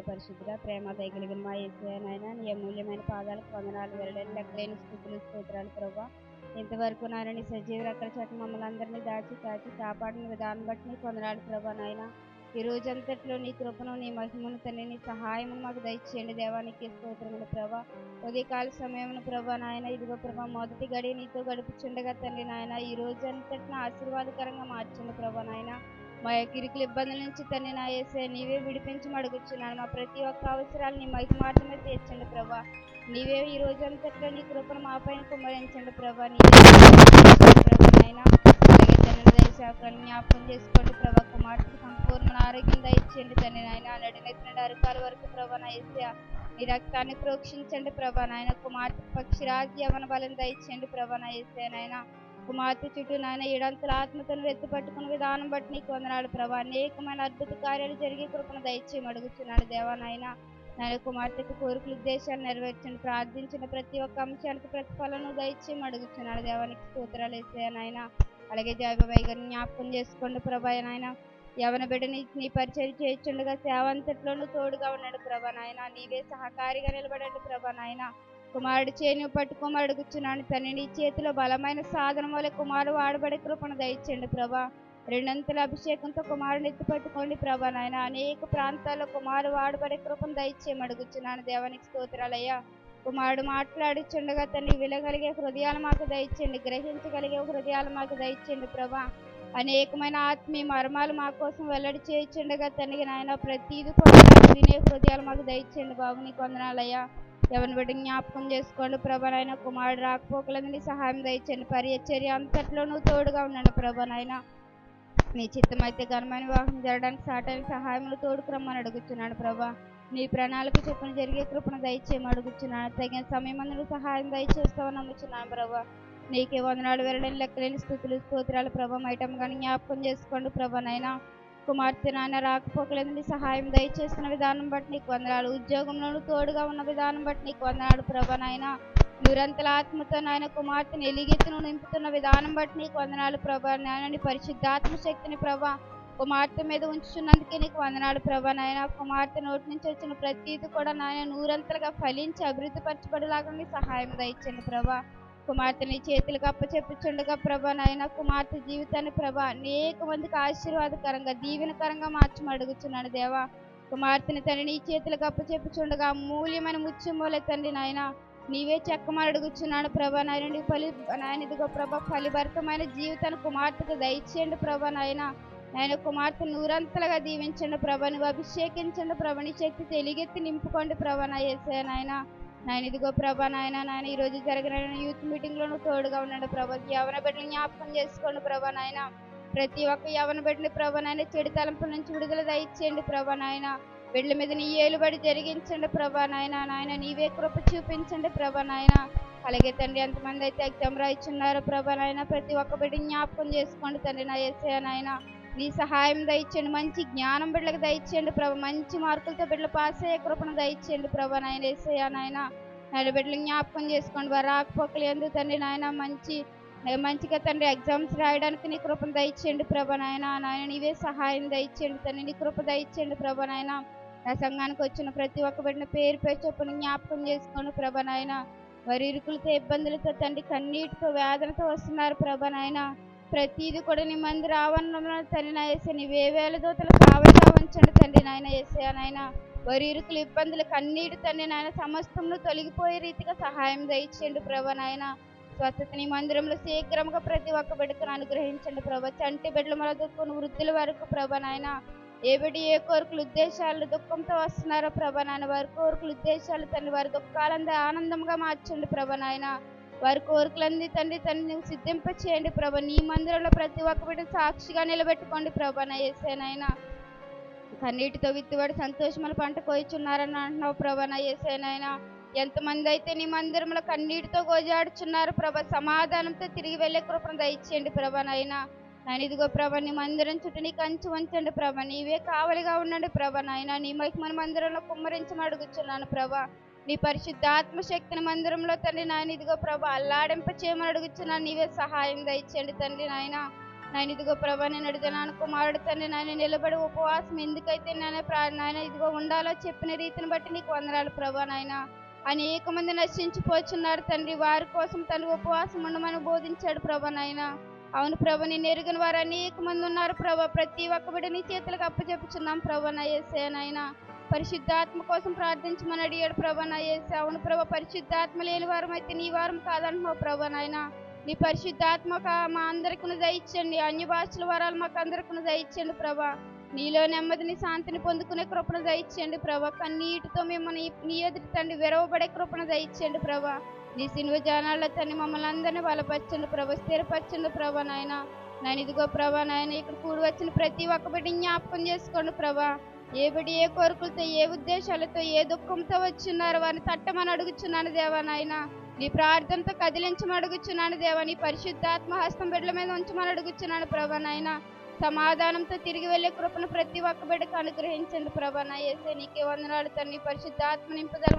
పరిశుద్ర ప్రేమ దయగలిగిన మా యేసయ్య నాయన నీ అమూల్యమైన పాదాలకు వందనాలు వెళ్ళలేని లెక్కలేని స్థుతులు స్తోత్రాలు ప్రభా. ఇంతవరకు నాయన నీ సజీవ రెక్కల చాటు మమ్మల్ని అందరినీ దాచి కాచి కాపాడిన విధానం బట్టి నీకు వందనాలు ప్రభా నాయన. ఈ రోజంతట్లో నీ కృపను నీ మహిమను తండ్రి నీ సహాయమును మాకు దయచేయండి దేవానికి స్తోత్రములు ప్రభా. ఉదయకాల సమయమును ప్రభా నాయన ఇదిగో ప్రభా మొదటి గడి నీతో గడిపించుండగా తండ్రి నాయన ఈ రోజంతటిని ఆశీర్వాదకరంగా మార్చండి ప్రభా నాయన. మా యొక్క ఇరుకుల ఇబ్బందుల నుంచి తండ్రి నా యేసయ్య నీవే విడిపించి అడుగుచున్నాను. మా ప్రతి ఒక్క అవసరాలు నీ మహిమార్థమే తీర్చండి ప్రభా. నీవే ఈ రోజంతట్లో నీ కృపను మా పైన కుమ్మరించండి ప్రభా. నీవే నాయన అలాగే తండ్రి దయచేసి జ్ఞాపకం చేసుకోండి ప్రభా. కుమార్తెకు సంపూర్ణ ఆరోగ్యం దయచేయండి తండ్రి నాయన. నడినెత్తిన అరకాల వరకు ప్రభా నా యేసయ్య నీ రక్తాన్ని ప్రోక్షించండి ప్రభా నాయన. కుమార్తె పక్షిరాజు యవన బలం దయచేయండి ప్రభా నా యేసయ్య నాయన. కుమార్తె చుట్టూ నాయన ఏడంతల ఆత్మతను ఎత్తుపట్టుకున్న విధానం బట్టి నీకు వందనాలు ప్రభా. అనేకమైన అద్భుత కార్యాలు జరిగే కృపను దయచేయమని అడుగుతున్నాడు దేవా నాయన. నాయన కుమార్తెకు కోరికల ఉద్దేశాలు నెరవేర్చండి. ప్రార్థించిన ప్రతి ఒక్క అంశానికి ప్రతిఫలను దయచేయమని అడుగుతున్నాడు దేవానికి స్తోత్రాలు యేసయ్య నాయన. అలాగే జయబాబాయ్ గారిని జ్ఞాపకం చేసుకోండి ప్రభా నాయన. యవన బిడ్డని నీ పరిచయం చేయించుండగా సేవంతట్లోనూ తోడుగా ఉన్నాడు ప్రభా నాయన. నీవే సహకారిగా నిలబడండి ప్రభా నాయన. కుమారుడు చేను పట్టుకోమని అడుగుచున్నాను తండ్రి. నీ చేతిలో బలమైన సాధనం వల్ల కుమారుడు వాడబడే కృపను దయచేయండి ప్రభా. రెండంతల అభిషేకంతో కుమారుని ఎత్తి పట్టుకోండి ప్రభా నాయన. అనేక ప్రాంతాల్లో కుమారుడు వాడబడే కృపను దయచేయమని అడుగుచున్నాను దేవానికి స్తోత్రాలయ్యా. కుమారుడు మాట్లాడుచుండగా తండ్రి వినగలిగే హృదయాలు మాకు దయచేయండి. గ్రహించగలిగే హృదయాలు మాకు దయచేయండి ప్రభా. అనేకమైన ఆత్మీయ మర్మాలు మా కోసం వెల్లడి చేయించుండగా తండ్రి నాయన. ప్రతిదీ కూడా వినే హృదయాలు మాకు దయచేయండి బాబు. నీకు వందనాలయ్యా. ఎవరిని బట్టి జ్ఞాపకం చేసుకోండి ప్రభా నాయన. కుమారుడు రాకపోకలందని సహాయం దయచేయండి. పరిచర్య అంతట్లోనూ తోడుగా ఉండండి ప్రభా నాయన. నీ చిత్తం అయితే ఘనమైన వివాహం జరగడానికి సాటానికి సహాయములు తోడుకురమ్మని అడుగుతున్నాడు ప్రభా. నీ ప్రణాళిక చొప్పున జరిగే కృపను దయచేయమని అడుగుతున్నాను. తగిన సమయమందు సహాయం దయచేస్తామని నమ్ముచున్నాను ప్రభా. నీకే వందనాలు వెళ్ళలేని లెక్కలేని స్థుతులు స్తోత్రాలు ప్రభా. మైటం కానీ జ్ఞాపకం చేసుకోండి ప్రభా నాయన. కుమార్తె నాయన రాకపోకలేదు సహాయం దయచేసిన విధానం బట్టి నీకు వందనాలు. ఉద్యోగంలోనూ తోడుగా ఉన్న విధానం బట్టి నీకు వందనాలు ప్రభా నాయన. నిరంతర ఆత్మతో నాయన కుమార్తెను ఎలిగెత్తును నింపుతున్న విధానం బట్టి నీకు వందనాలు ప్రభా నాయన. నీ పరిశుద్ధాత్మ శక్తిని ప్రభా కుమార్తె మీద ఉంచుతున్నందుకే నీకు వందనాలు ప్రభా నాయన. కుమార్తె నోటి నుంచి వచ్చిన ప్రతీది కూడా నాయన నూరంతలుగా ఫలించి అభివృద్ధి పరచబడేలాగా నీ సహాయం దయచండి ప్రభా. కుమార్తెని చేతులకు అప్పచెప్పుచుండగా ప్రభా నాయన. కుమార్తె జీవితాన్ని ప్రభా అనేక మందికి ఆశీర్వాదకరంగా దీవెనకరంగా మార్చమని అడుగుతున్నాను దేవా. కుమార్తెని తండ్రి నీ చేతులకు అప్పచెప్పుచుండగా అమూల్యమైన ముత్యముల తండ్రి నాయన నీవే చెక్కమని అడుగుచున్నాను ప్రభా నాయన. నీకు నాయన ఇదిగో ప్రభా ఫలిభరితమైన జీవితాన్ని కుమార్తెకు దయచేయండి ప్రభా నాయన. నాయన కుమార్తె నూరంతలుగా దీవించండి ప్రభా. నువ్వు అభిషేకించండి ప్రభా. నీ శక్తి తెలిగెత్తి నింపుకోండి ప్రభా నా యేసయ్య నాయన. నాయన ఇదిగో ప్రభా నాయన ఈ రోజు జరిగిన యూత్ మీటింగ్ లోను తోడుగా ఉన్నాడు ప్రభా. యవన బిడ్డలు జ్ఞాపకం చేసుకోండి ప్రభా నాయన. ప్రతి ఒక్క యవన బిడ్డని ప్రభా నాయన చెడు తలంపుల నుంచి విడుదల దయచేయండి ప్రభా నాయన. బిడ్డల మీద నీ ఏలుబడి జరిగించండి ప్రభా నాయన. నాయన నీవే కృప చూపించండి ప్రభా నాయన. అలాగే తండ్రి ఎంతమంది అయితే ఎగ్జామ్ రాయిచున్నారో ప్రభా నాయన ప్రతి ఒక్క బిడ్డ జ్ఞాపకం చేసుకోండి తండ్రి నా యేసయ్య నాయన. నీ సహాయం దయచేయండి. మంచి జ్ఞానం బిడ్డలకు దయచేయండి ప్రభా. మంచి మార్కులతో బిడ్డలు పాస్ అయ్యే కృపను దయచేయండి ప్రభా నాయన యేసయ్య నాయన. నాయన బిడ్డలు జ్ఞాపకం చేసుకోండి. వారు రాకపోకలు ఎందుకు తండ్రి నాయన మంచిగా తండ్రి ఎగ్జామ్స్ రాయడానికి నీ కృపను దయచేయండి ప్రభా నాయన. నాయన నీవే సహాయం దయచేయండి తండ్రి. నీ కృప దయచేయండి ప్రభా నాయన. నా సంఘానికి వచ్చిన ప్రతి ఒక్క బిడ్డను పేరు చొప్పున జ్ఞాపకం చేసుకోండి ప్రభా నాయన. వారి ఇరుకులతో ఇబ్బందులతో తండ్రి కన్నీటితో వేదనతో వస్తున్నారు ప్రభా నాయన. ప్రతిదీ కూడా నీ మందిర ఆవరణంలో తండ్రి నా యేసయ్య నీవే వేల దూతలు కావలిగా ఉంచండి తండ్రి నాయన యేసయ్య నాయన. వారి ఇరుకులు ఇబ్బందులు కన్నీటి తండ్రి నాయన సమస్తమును తొలగిపోయే రీతిగా సహాయం దయచేయండి ప్రభా నాయన. స్వస్థత నీ మందిరంలో శీఘ్రంగా ప్రతి ఒక్క బిడ్డకు అనుగ్రహించండి ప్రభా. చంటి బిడ్డలు మన దుఃఖం వృద్ధుల వరకు ప్రభా నాయన ఏ బిడ్డ ఏ కోరికలు ఉద్దేశాలు దుఃఖంతో వస్తున్నారో ప్రభా నాయన వారి కోరికలు ఉద్దేశాలు తండ్రి వారి దుఃఖాలంతా ఆనందంగా మార్చండి ప్రభా నాయన. వారి కోరికలన్నీ తండ్రి నువ్వు సిద్ధింప చేయండి ప్రభా. నీ మందిరంలో ప్రతి ఒక్క బిడ్డ సాక్షిగా నిలబెట్టుకోండి ప్రభా నా యేసేనైనా. కన్నీటితో విత్తుబడి సంతోషముల పంట కోయిచున్నారని అంటున్నావు ప్రభా నా యేసేనైనా. ఎంతమంది అయితే నీ మందిరంలో కన్నీటితో గోజాడుచున్నారు ప్రభా, సమాధానంతో తిరిగి వెళ్ళే కృపను దయచేయండి ప్రభా నాయన. నేను ఇదిగో ప్రభా నీ మందిరం చుట్టూ నీ కంచి ఉంచండి ప్రభా. నీవే కావలిగా ఉండండి ప్రభా నాయన. నీ మహిమని మందిరంలో కుమ్మరించమని అడుగుచున్నాను ప్రభా. నీ పరిశుద్ధ ఆత్మశక్తిని మందిరంలో తండ్రి నాయన ఇదిగో ప్రభా అల్లాడింప చేయమని అడుగుచున్నాను. నీవే సహాయం దయచేయండి తండ్రి నాయన. నేను ఇదిగో ప్రభా నేను అడుగుతున్నాను కుమారుడు తండ్రి నాయన నిలబడి ఉపవాసం ఎందుకైతే నాయన ఇదిగో ఉండాలో చెప్పిన రీతిని బట్టి నీకు వందనాలు ప్రభా నాయన. అనేక మంది నశించిపోతున్నారు తండ్రి, వారి కోసం తండ్రి ఉపవాసం ఉండమని బోధించాడు ప్రభా నాయన. అవును ప్రభా, నేను ఎరిగిన వారు అనేక మంది ఉన్నారు ప్రభా. ప్రతి ఒక్క బిడ్డ నీ చేతులకు అప్పచెప్పుచున్నాం ప్రభా నా యేసేనైనా. పరిశుద్ధాత్మ కోసం ప్రార్థించమని అడిగాడు ప్రభా నా యేసే. అవును ప్రభా, పరిశుద్ధాత్మ లేని వారం అయితే నీ వారం కాదంటున్నావు ప్రభా నాయన. నీ పరిశుద్ధాత్మ మా అందరికీ దయచేయండి. అన్య భాషల వరాలు మాకు అందరికీ దయచేయండి ప్రభా. నీలో నెమ్మదిని శాంతిని పొందుకునే కృపను దయచేయండి ప్రభా. కన్నీటితో మిమ్మల్ని నీ ఎదుటి తండ్రి విరవబడే కృపను దయచేయండి ప్రభా. నీ సినువ జానాల తండ్రి మమ్మల్ని అందరినీ బలపరచండి ప్రభా, స్థిరపరచండి ప్రభా నాయన. నేను ఇదిగో ప్రభా నాయన ఇక్కడ కూడి వచ్చిన ప్రతి ఒక్క బిడ్డ జ్ఞాపకం చేసుకోండి ప్రభా. ఏ బిడ్డ ఏ కోరికలతో ఏ ఉద్దేశాలతో ఏ దుఃఖంతో వచ్చిన్నారు వారిని తట్టమని అడుగుచున్నాను దేవా నాయన. నీ ప్రార్థనతో కదిలించమని అడుగుచున్నాను దేవా. నీ పరిశుద్ధాత్మ హస్తం బిడ్డల మీద ఉంచమని అడుగుచున్నాను ప్రభా నాయన. సమాధానంతో తిరిగి వెళ్ళే కృపను ప్రతి ఒక్క బిడ్డకు అనుగ్రహించండి ప్రభా నా యేసే. నీకే వందనాలు తండ్రి. పరిశుద్ధాత్మ నింపుదల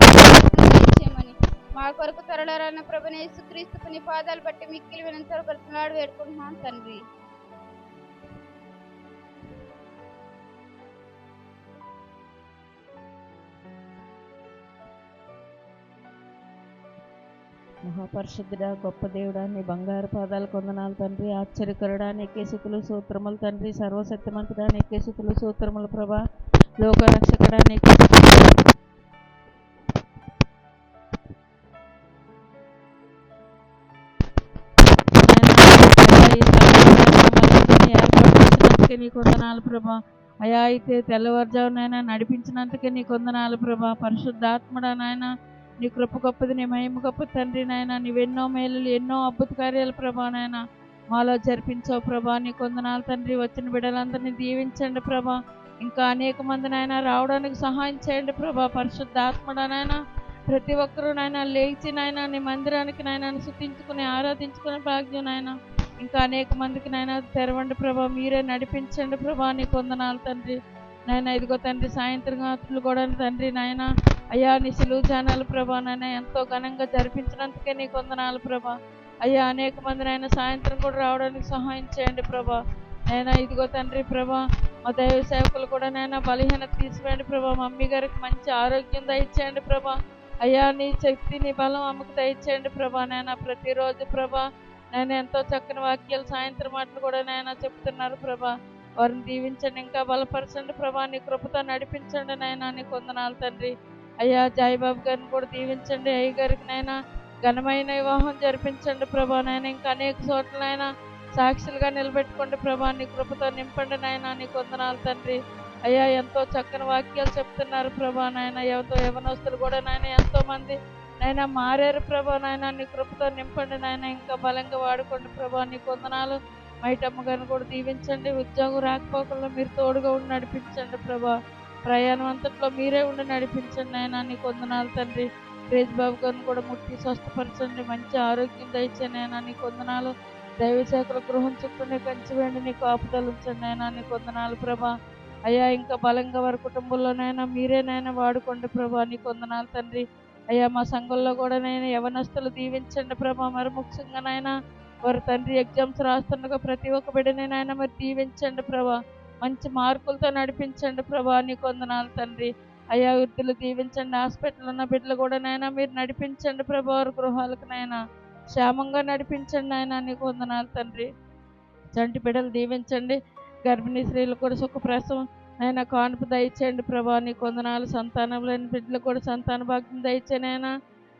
చేయమని మా కొరకు త్వరలో రాన్న ప్రభుని యేసుక్రీస్తు నీ పాదాలు బట్టి మిక్కిలి వినంతలు బ్రతిమలాడి వేడుకుంటున్నాను తండ్రి. మహాపరిశుద్ధుడా గొప్ప దేవుడా నీ బంగారు పాదాలు కొందనాలు తండ్రి. ఆశ్చర్యకరుడా నీకే స్తుతులు సూత్రములు తండ్రి. సర్వశక్తిమంతుడా నీకే స్తుతులు సూత్రములు ప్రభా. లోకరక్షకుడా నీకే నీకు వందనాలు ప్రభా. అయా అయితే తెల్లవారుజామునైనా నడిపించినందుకే నీకు వందనాలు ప్రభా. పరిశుద్ధాత్మడా నాయన నీ కృప గొప్పది, నీ మహిమ గొప్ప తండ్రి నాయన. నీవెన్నో మేలులు ఎన్నో అద్భుత కార్యాలు ప్రభా నాయన మాలో జరిపించావు ప్రభా. నీకు వందనాలు తండ్రి. వచ్చిన బిడ్డలందరినీ దీవించండి ప్రభా. ఇంకా అనేక మంది నాయన రావడానికి సహాయం చేయండి ప్రభా. పరిశుద్ధాత్మడా నాయన ప్రతి ఒక్కరూ నాయన లేచి నాయన నీ మందిరానికి నాయన స్తుతించుకుని ఆరాధించుకునే భాగ్యం నాయన ఇంకా అనేక మందికి నాయన తెరవండి ప్రభా. మీరే నడిపించండి ప్రభా. నీకు వందనాలు తండ్రి నాయన. ఇదిగో తండ్రి సాయంత్రం రాత్రులు కూడా తండ్రి నాయన అయ్యా నీ సిలువ ఛానల్ ప్రభా నాయన ఎంతో ఘనంగా జరిపించినందుకే నీకు వందనాలు ప్రభా. అయ్యా అనేక మంది నాయన సాయంత్రం కూడా రావడానికి సహాయం చేయండి ప్రభా. నాయన ఇదిగో తండ్రి ప్రభా మా దైవ సేవకులు కూడా నాయన బలహీనత తీసివేయండి ప్రభా. మమ్మీ గారికి మంచి ఆరోగ్యం దయచేయండి ప్రభా. అయ్యా నీ శక్తి నీ బలం అమ్మకు దయచేయండి ప్రభా. నాయన ప్రతిరోజు ప్రభా నాయన ఎంతో చక్కని వాక్యాలు సాయంత్రం మాటలు కూడా నాయన చెప్తున్నారు ప్రభా. వారిని దీవించండి, ఇంకా బలపరచండి ప్రభా. నీ కృపతో నడిపించండి నాయన. నీకు వందనాలు తండ్రి. అయ్యా జాయిబాబు గారిని కూడా దీవించండి. అయ్య గారికి నాయన ఘనమైన వివాహం జరిపించండి ప్రభా. నాయన ఇంకా అనేక చోట్ల నాయన సాక్షులుగా నిలబెట్టుకోండి ప్రభా. నీ కృపతో నింపండి నాయన. నీకు వందనాలు తండ్రి. అయ్యా ఎంతో చక్కని వాక్యాలు చెప్తున్నారు ప్రభా. నాయన యవనస్తులు కూడా నాయన ఎంతో మంది నాయన మారారు ప్రభా. నాయన నీ కృపతో నింపండి నాయన. ఇంకా బలంగా వాడుకోండి ప్రభా. నీకు వందనాలు. మైటమ్మ గారిని కూడా దీవించండి. ఉద్యోగం రాకపోకల్లో మీరు తోడుగా ఉండి నడిపించండి ప్రభా. ప్రయాణం అంతట్లో మీరే ఉండి నడిపించండి నాయన. నీకు వందనాలు తండ్రి. క్రేజ్ బాబు గారిని కూడా ముట్టి స్వస్థపరచండి, మంచి ఆరోగ్యం దయచేయండి నాయన. నీకు వందనాలు. దైవశాఖల గృహం చుట్టూ నీ కంచి వేయండి, నీకు ఆపుదలు ఉంచండి నాయన. నీకు వందనాలు ప్రభా. అయ్యా ఇంకా బలంగా వారి కుటుంబంలోనైనా మీరేనైనా వాడుకోండి ప్రభా. నీకు వందనాలు తండ్రి. అయ్యా మా సంఘంలో కూడా నేను యవనస్తులు దీవించండి ప్రభా. మరి ముఖ్యంగా నాయన వారి తండ్రి ఎగ్జామ్స్ రాస్తుండగా ప్రతి ఒక్క బిడ్డనైనా మరి దీవించండి ప్రభా. మంచి మార్కులతో నడిపించండి ప్రభా. నీకు వందనాలు తండ్రి. అయ్యా వృద్ధులు దీవించండి. హాస్పిటల్ ఉన్న బిడ్డలు కూడా నాయన మీరు నడిపించండి ప్రభా. వారి గృహాలకు నాయన క్షేమంగా నడిపించండి నాయన. నీకు వందనాలు తండ్రి. చంటి బిడ్డలు దీవించండి. గర్భిణీ స్త్రీలు కూడా సుఖప్రసవం నాయన కానుపు దయచేయండి ప్రభా. నీకు వందనాలు. సంతానం లేని బిడ్డలు కూడా సంతాన భాగ్యం దయచేయనైనా.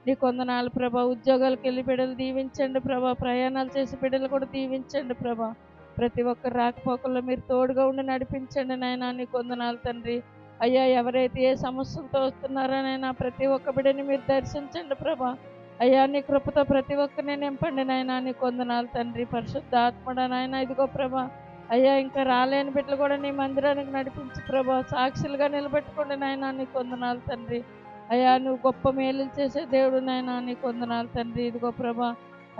నీకు వందనాలు ప్రభా. ఉద్యోగాలకు వెళ్ళి బిడ్డలు దీవించండి ప్రభా. ప్రయాణాలు చేసి బిడ్డలు కూడా దీవించండి ప్రభా. ప్రతి ఒక్కరు రాకపోకల్లో మీరు తోడుగా ఉండి నడిపించండి నాయనా. నీకు వందనాలు తండ్రి. అయ్యా, ఎవరైతే ఏ సమస్యలతో వస్తున్నారో నాయనా, ప్రతి ఒక్క బిడ్డని మీరు దర్శించండి ప్రభా. అయ్యా, నీ కృపతో ప్రతి ఒక్కరిని నింపండి నాయనా. నీకు వందనాలు తండ్రి. పరిశుద్ధ ఆత్మడా నాయనా, ఇదిగో ప్రభా. అయ్యా, ఇంకా రాలేని బిడ్డలు కూడా నీ మందిరానికి నడిపించి ప్రభా, సాక్షులుగా నిలబెట్టుకోండి నాయనా. నీకు వందనాలు తండ్రి. అయ్యా, నువ్వు గొప్ప మేలు చేసే దేవుడు నాయనా. నీకు వందనాలు తండ్రి. ఇదిగో ప్రభా.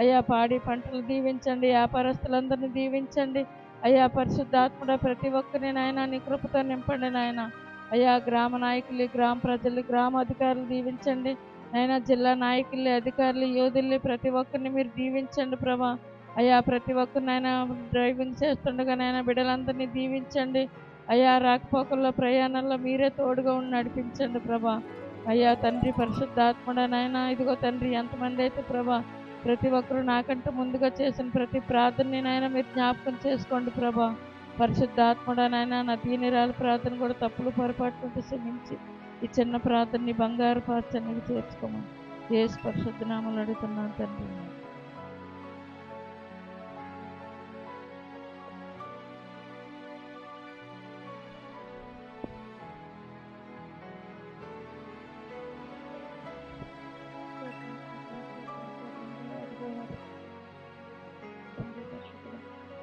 అయ్యా, పాడి పంటలు దీవించండి, వ్యాపారస్తులందరినీ దీవించండి. అయ్యా, పరిశుద్ధాత్ముడ ప్రతి ఒక్కరిని నాయనా నీ కృపతో నింపండి నాయన. అయ్యా, గ్రామ నాయకులు, గ్రామ ప్రజలు, గ్రామ అధికారులు దీవించండి నాయనా. జిల్లా నాయకులు, అధికారులు, యోధుల్ని ప్రతి ఒక్కరిని మీరు దీవించండి ప్రభా. అయ్యా, ప్రతి ఒక్కరినైనా డ్రైవింగ్ చేస్తుండగా నాయనా బిడ్డలందరినీ దీవించండి. అయ్యా, రాకపోకల్లో ప్రయాణంలో మీరే తోడుగా ఉండి నడిపించండి ప్రభా. అయ్యా తండ్రి, పరిశుద్ధాత్ముడ నాయనా, ఇదిగో తండ్రి, ఎంతమంది అయితే ప్రభా ప్రతి ఒక్కరు నాకంటే ముందుగా చేసిన ప్రతి ప్రార్థనని నాయన మీరు జ్ఞాపకం చేసుకోండి ప్రభా. పరిశుద్ధాత్ముడ నాయన, నా దీనిరాల ప్రార్థన కూడా తప్పులు పొరపాటు క్షమించి ఈ చిన్న ప్రార్థనని బంగారు పాత్రనికి చేర్చుకోమని యేసు పరిశుద్ధ నామములో అడుగుతున్నాను తండ్రి.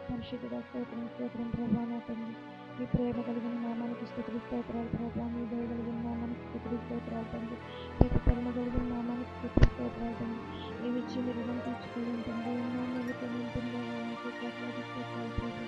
పరిశుద్ధుడా, స్తోత్రం స్తోత్రం ప్రభా. నా తండ్రి, మీ ప్రేమ కలిగిన నామానికి స్తుతులు స్తోత్రాలు ప్రభా. మీ దయ కలిగిన నామానికి స్తుతులు స్తోత్రాలు తండ్రి. ప్రతి కరుణ కలిగిన నామానికి స్తుతులు స్తోత్రాలు తండ్రి. మేము ఇచ్చి మీరు రుణం తీర్చుకోలేం తండ్రి. ఎన్నో నెలతో నింపుల్లో స్తోత్రాలు ప్రభా.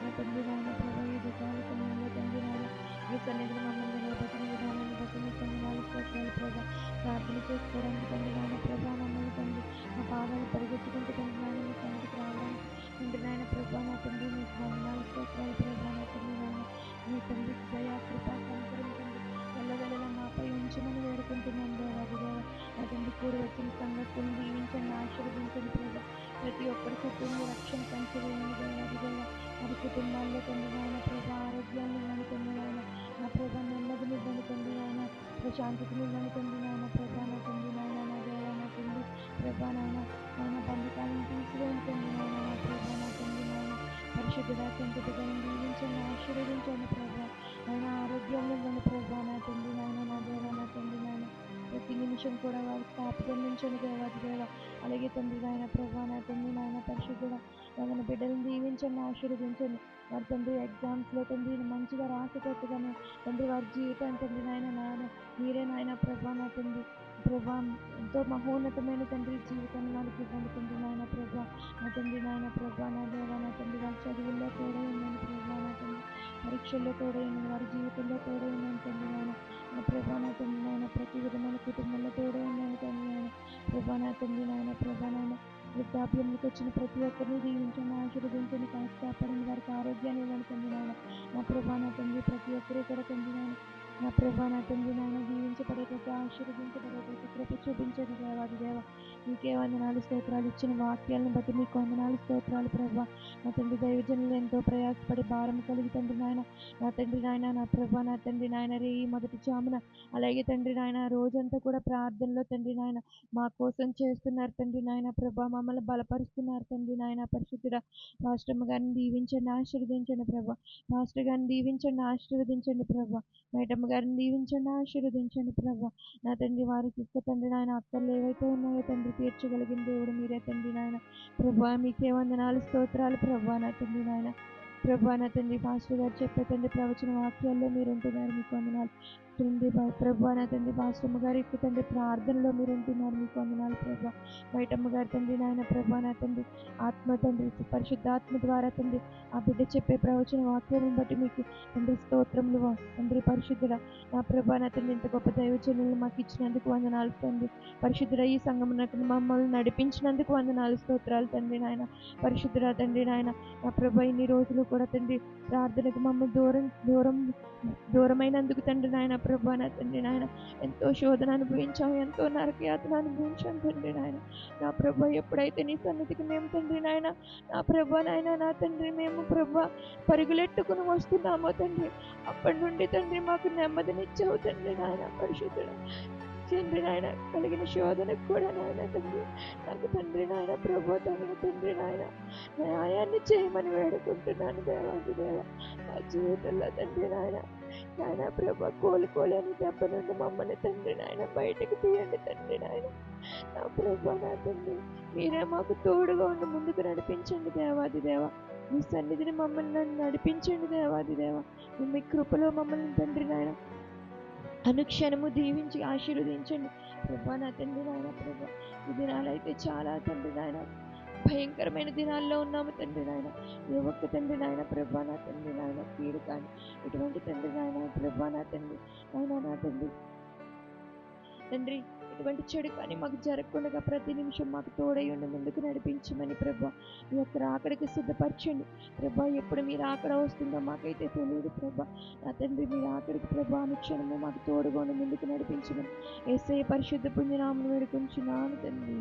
నా తండ్రి నాయన ప్రభా, ఈ కాల సమయంలో తండ్రి నాయన మీ సన్నిధిని మమ్మల్ని నిలబెట్టిన విధానాన్ని బట్టి మీ సన్నిధాలు స్తోత్రాలు ప్రభా. ప్రార్థన చేసుకోవడానికి తండ్రి నాయన ప్రభా, మమ్మల్ని తండ్రి మా పాదాలు పరిగెత్తుకుంటూ తండ్రి నాయన మీ సన్నిధికి రావడానికి తండ్రి నాయన ప్రభా. నా తండ్రి మీకు వందనాలు స్తోత్రాలు ప్రభా. నా తండ్రి నాయన మీ తండ్రి దయా కృపా సంకరించండి వెళ్ళవెళ్ళ మాపై ఉంచమని వేడుకుంటున్నాను దేవాదిగా. నా తండ్రి కూడి వచ్చిన సంగతులను దీవించండి, ఆశీర్వదించండి ప్రభా. ప్రతి ఒక్కరి కుటుంబ రక్షణ పంచవేయండి దేవాదిగా. మరి కుటుంబాల్లో తండ్రి నాయన ప్రభా ఆరోగ్యాన్ని ఇవ్వండి తండ్రి నాయన. నా ప్రభా నెమ్మదిని ఇవ్వండి తండ్రి నాయన. ప్రశాంతతని ఇవ్వండి తండ్రి నాయన ప్రభా. నా తండ్రి నాయన నా దేవ నా తండ్రి ప్రభా నాయన నాయన బంధకాలను తీసివేయండి తండ్రి నాయన. నా ప్రభా నా తండ్రి నాయన పరిశుద్ధుడా సంతతిని దీవించండి, ఆశీర్వదించండి ప్రభా. నాయన ఆరోగ్యంలో ఇవ్వండి ప్రభా. నా తండ్రి నాయన నా దేవ నా తండ్రి నాయన ప్రతి నిమిషం కూడా వారికి కాపుదర్శించండి దేవాది దేవ. అలాగే తండ్రి నాయన ప్రభా. నా తండ్రి నాయన పరిశుద్ధుడా మన బిడ్డలను దీవించండి, ఆశీర్వదించండి. వారి తండ్రి ఎగ్జామ్స్లో తండ్రి మంచిగా రాసేటట్టుగానే తండ్రి వారి జీవితాన్ని తండ్రి నాయన నాయన మీరే నాయన ప్రభా. నా తండ్రి ప్రభా ఎంతో మహోన్నతమైన తండ్రి జీవితాన్ని వాళ్ళకి ఇవ్వండి తండ్రి నాయన ప్రభా. నా తండ్రి నాయన ప్రభా. నా దేవ నా తండ్రి వారి చదువుల్లో తోడైందని ప్రభా. నా తండ్రి పరీక్షల్లో తోడైందని వారి జీవితంలో తోడైందని తండ్రి నాయన. నా ప్రభా నా తండ్రి నాయన ప్రతి విధమైన కుటుంబంలో తోడైందని తండ్రి నాయన ప్రభా. నా తండ్రి నాయన ప్రభా నాయన వృద్ధాప్యంలోకి వచ్చిన ప్రతి ఒక్కరిని దీవించండి, ఆశీర్వదించండి, కాపాడండి, వారికి ఆరోగ్యాన్ని ఇవ్వండి తండ్రి నాయన. నా ప్రభా నా తండ్రి ప్రతి ఒక్కరూ కూడా తండ్రి నాయన నా ప్రభా నా తండ్రి నాయన దీవించబడేటట్టు, ఆశీర్వదించబడేటట్టు కృప చూపించండి దేవాది దేవ. మీకే వందనాలు స్తోత్రాలు. ఇచ్చిన వాక్యాలను బట్టి మీకు వందనాలు స్తోత్రాలు ప్రభా. నా తండ్రి దైవజనులు ఎంతో ప్రయాసపడి భారం కలిగి తండ్రి నాయన నా తండ్రి నాయన నా ప్రభా నా తండ్రి నాయన రేయి మొదటి జామున అలాగే తండ్రి నాయన రోజంతా కూడా ప్రార్థనలో తండ్రి నాయన మా కోసం చేస్తున్నారు తండ్రి నాయన ప్రభా. మమ్మల్ని బలపరుస్తున్నారు తండ్రి నాయన. పరిశుద్ధుడ పాస్టమ్మ గారిని దీవించండి, ఆశీర్వదించండి ప్రభా. మాస్టర్ గారిని దీవించండి, ఆశీర్వదించండి ప్రభా. మేడమ్మ గారిని దీవించండి, ఆశీర్వదించండి ప్రభా. నా తండ్రి వారికి ఇస్తే తండ్రి నాయన అక్కర్లు ఏవైతే ఉన్నాయో తండ్రి తీర్చగలిగిన దేవుడు మీరే తండ్రి నాయన ప్రభా. మీకే వందనాలు స్తోత్రాలు ప్రభా. నా తండ్రి నాయన ప్రభా. నా తండ్రి పాస్టర్ గారు చెప్పే తండ్రి ప్రవచన వాక్యాల్లో మీరు ఉంటున్నారు, మీకు వందనాలు తండ్రి ప్రభా. నా తండ్రి పాస్టమ్మ గారి యొక్క తండ్రి ప్రార్థనలో మీరు ఉంటున్నారు, మీకు వందనాలు ప్రభా. బయటమ్మ గారి తండ్రి నాయన ప్రభా. నా తండ్రి ఆత్మ తండ్రి పరిశుద్ధాత్మ ద్వారా తండ్రి ఆ బిడ్డ చెప్పే ప్రవచన వాక్యాలను బట్టి మీకు తండ్రి స్తోత్రములు తండ్రి. పరిశుద్ధుడ నా ప్రభా. నా తండ్రి ఇంత గొప్ప దైవజనులను మాకు ఇచ్చినందుకు వందనాలు తండ్రి. పరిశుద్ధుడ ఈ సంఘమునకు మమ్మల్ని నడిపించినందుకు వందనాలు స్తోత్రాలు తండ్రి నాయన. పరిశుద్ధుడ తండ్రి నాయన నా ప్రభా ఇన్ని రోజులు కూడా తండ్రి ప్రార్థనకు మమ్మల్ని దూరమైనందుకు తండ్రి నాయన ప్రభా. నా తండ్రి నాయన ఎంతో శోధన అనుభవించాం, ఎంతో నరకయాతన అనుభవించాం తండ్రి నాయన. నా ప్రభా ఎప్పుడైతే నీ సన్నిధికి మేము తండ్రి నాయన నా ప్రభా నాయన నా తండ్రి మేము ప్రభా పరుగులెట్టుకుని వస్తున్నామో తండ్రి అప్పటి నుండి తండ్రి మాకు నెమ్మదినిచ్చావు తండ్రి నాయన. పరిశుద్ధుడ తండ్రి నాయన కలిగిన శోధనకు కూడా నాయన తండ్రి నాకు తండ్రి నాయన ప్రభు తండ్రి నాయన న్యాయాన్ని చేయమని వేడుకుంటున్నాను దేవాది దేవ. నా జీవితంలో తండ్రి నాయన ప్రభు కోలుకోలేని దెబ్బ నుండి మమ్మల్ని తండ్రి నాయన బయటకు తీయండి తండ్రి నాయన. నా ప్రభు నా తండ్రి మీరే మాకు తోడుగా ఉండి ముందుకు నడిపించండి దేవాది దేవ. మీ సన్నిధిని మమ్మల్ని నడిపించండి దేవాది దేవ. మీ కృపలో మమ్మల్ని తండ్రి నాయన అనుక్షణము దీవించి ఆశీర్వదించండి ప్రభా నా తండ్రి నాయన. ప్రభా ఈ దినాలైతే చాలా తండ్రి నాయన భయంకరమైన దినాల్లో ఉన్నాము తండ్రి నాయన. ఏ ఒక్క తండ్రి నాయన ప్రభా నా తండ్రి నాయన కీడు కానీ ఇటువంటి తండ్రి నాయన ప్రభా నా తండ్రి నాయన నా తండ్రి తండ్రి ఇటువంటి చెడు కానీ మాకు జరగకుండా ప్రతి నిమిషం మాకు తోడై ఉండి ముందుకు నడిపించమని ప్రభా మీ యొక్క రాకడికి సిద్ధపరచండి ప్రభా. ఎప్పుడు మీరు ఆకడ వస్తుందో మాకైతే తెలియదు ప్రభా నా తండ్రి. మీరు ఆకడికి ప్రభా అనుక్షణము మాకు తోడుగా ఉండి ముందుకు నడిపించమని యేసయ్య పరిశుద్ధ పుణ్యనామమున వేడుకొంచున్నాను తండ్రి.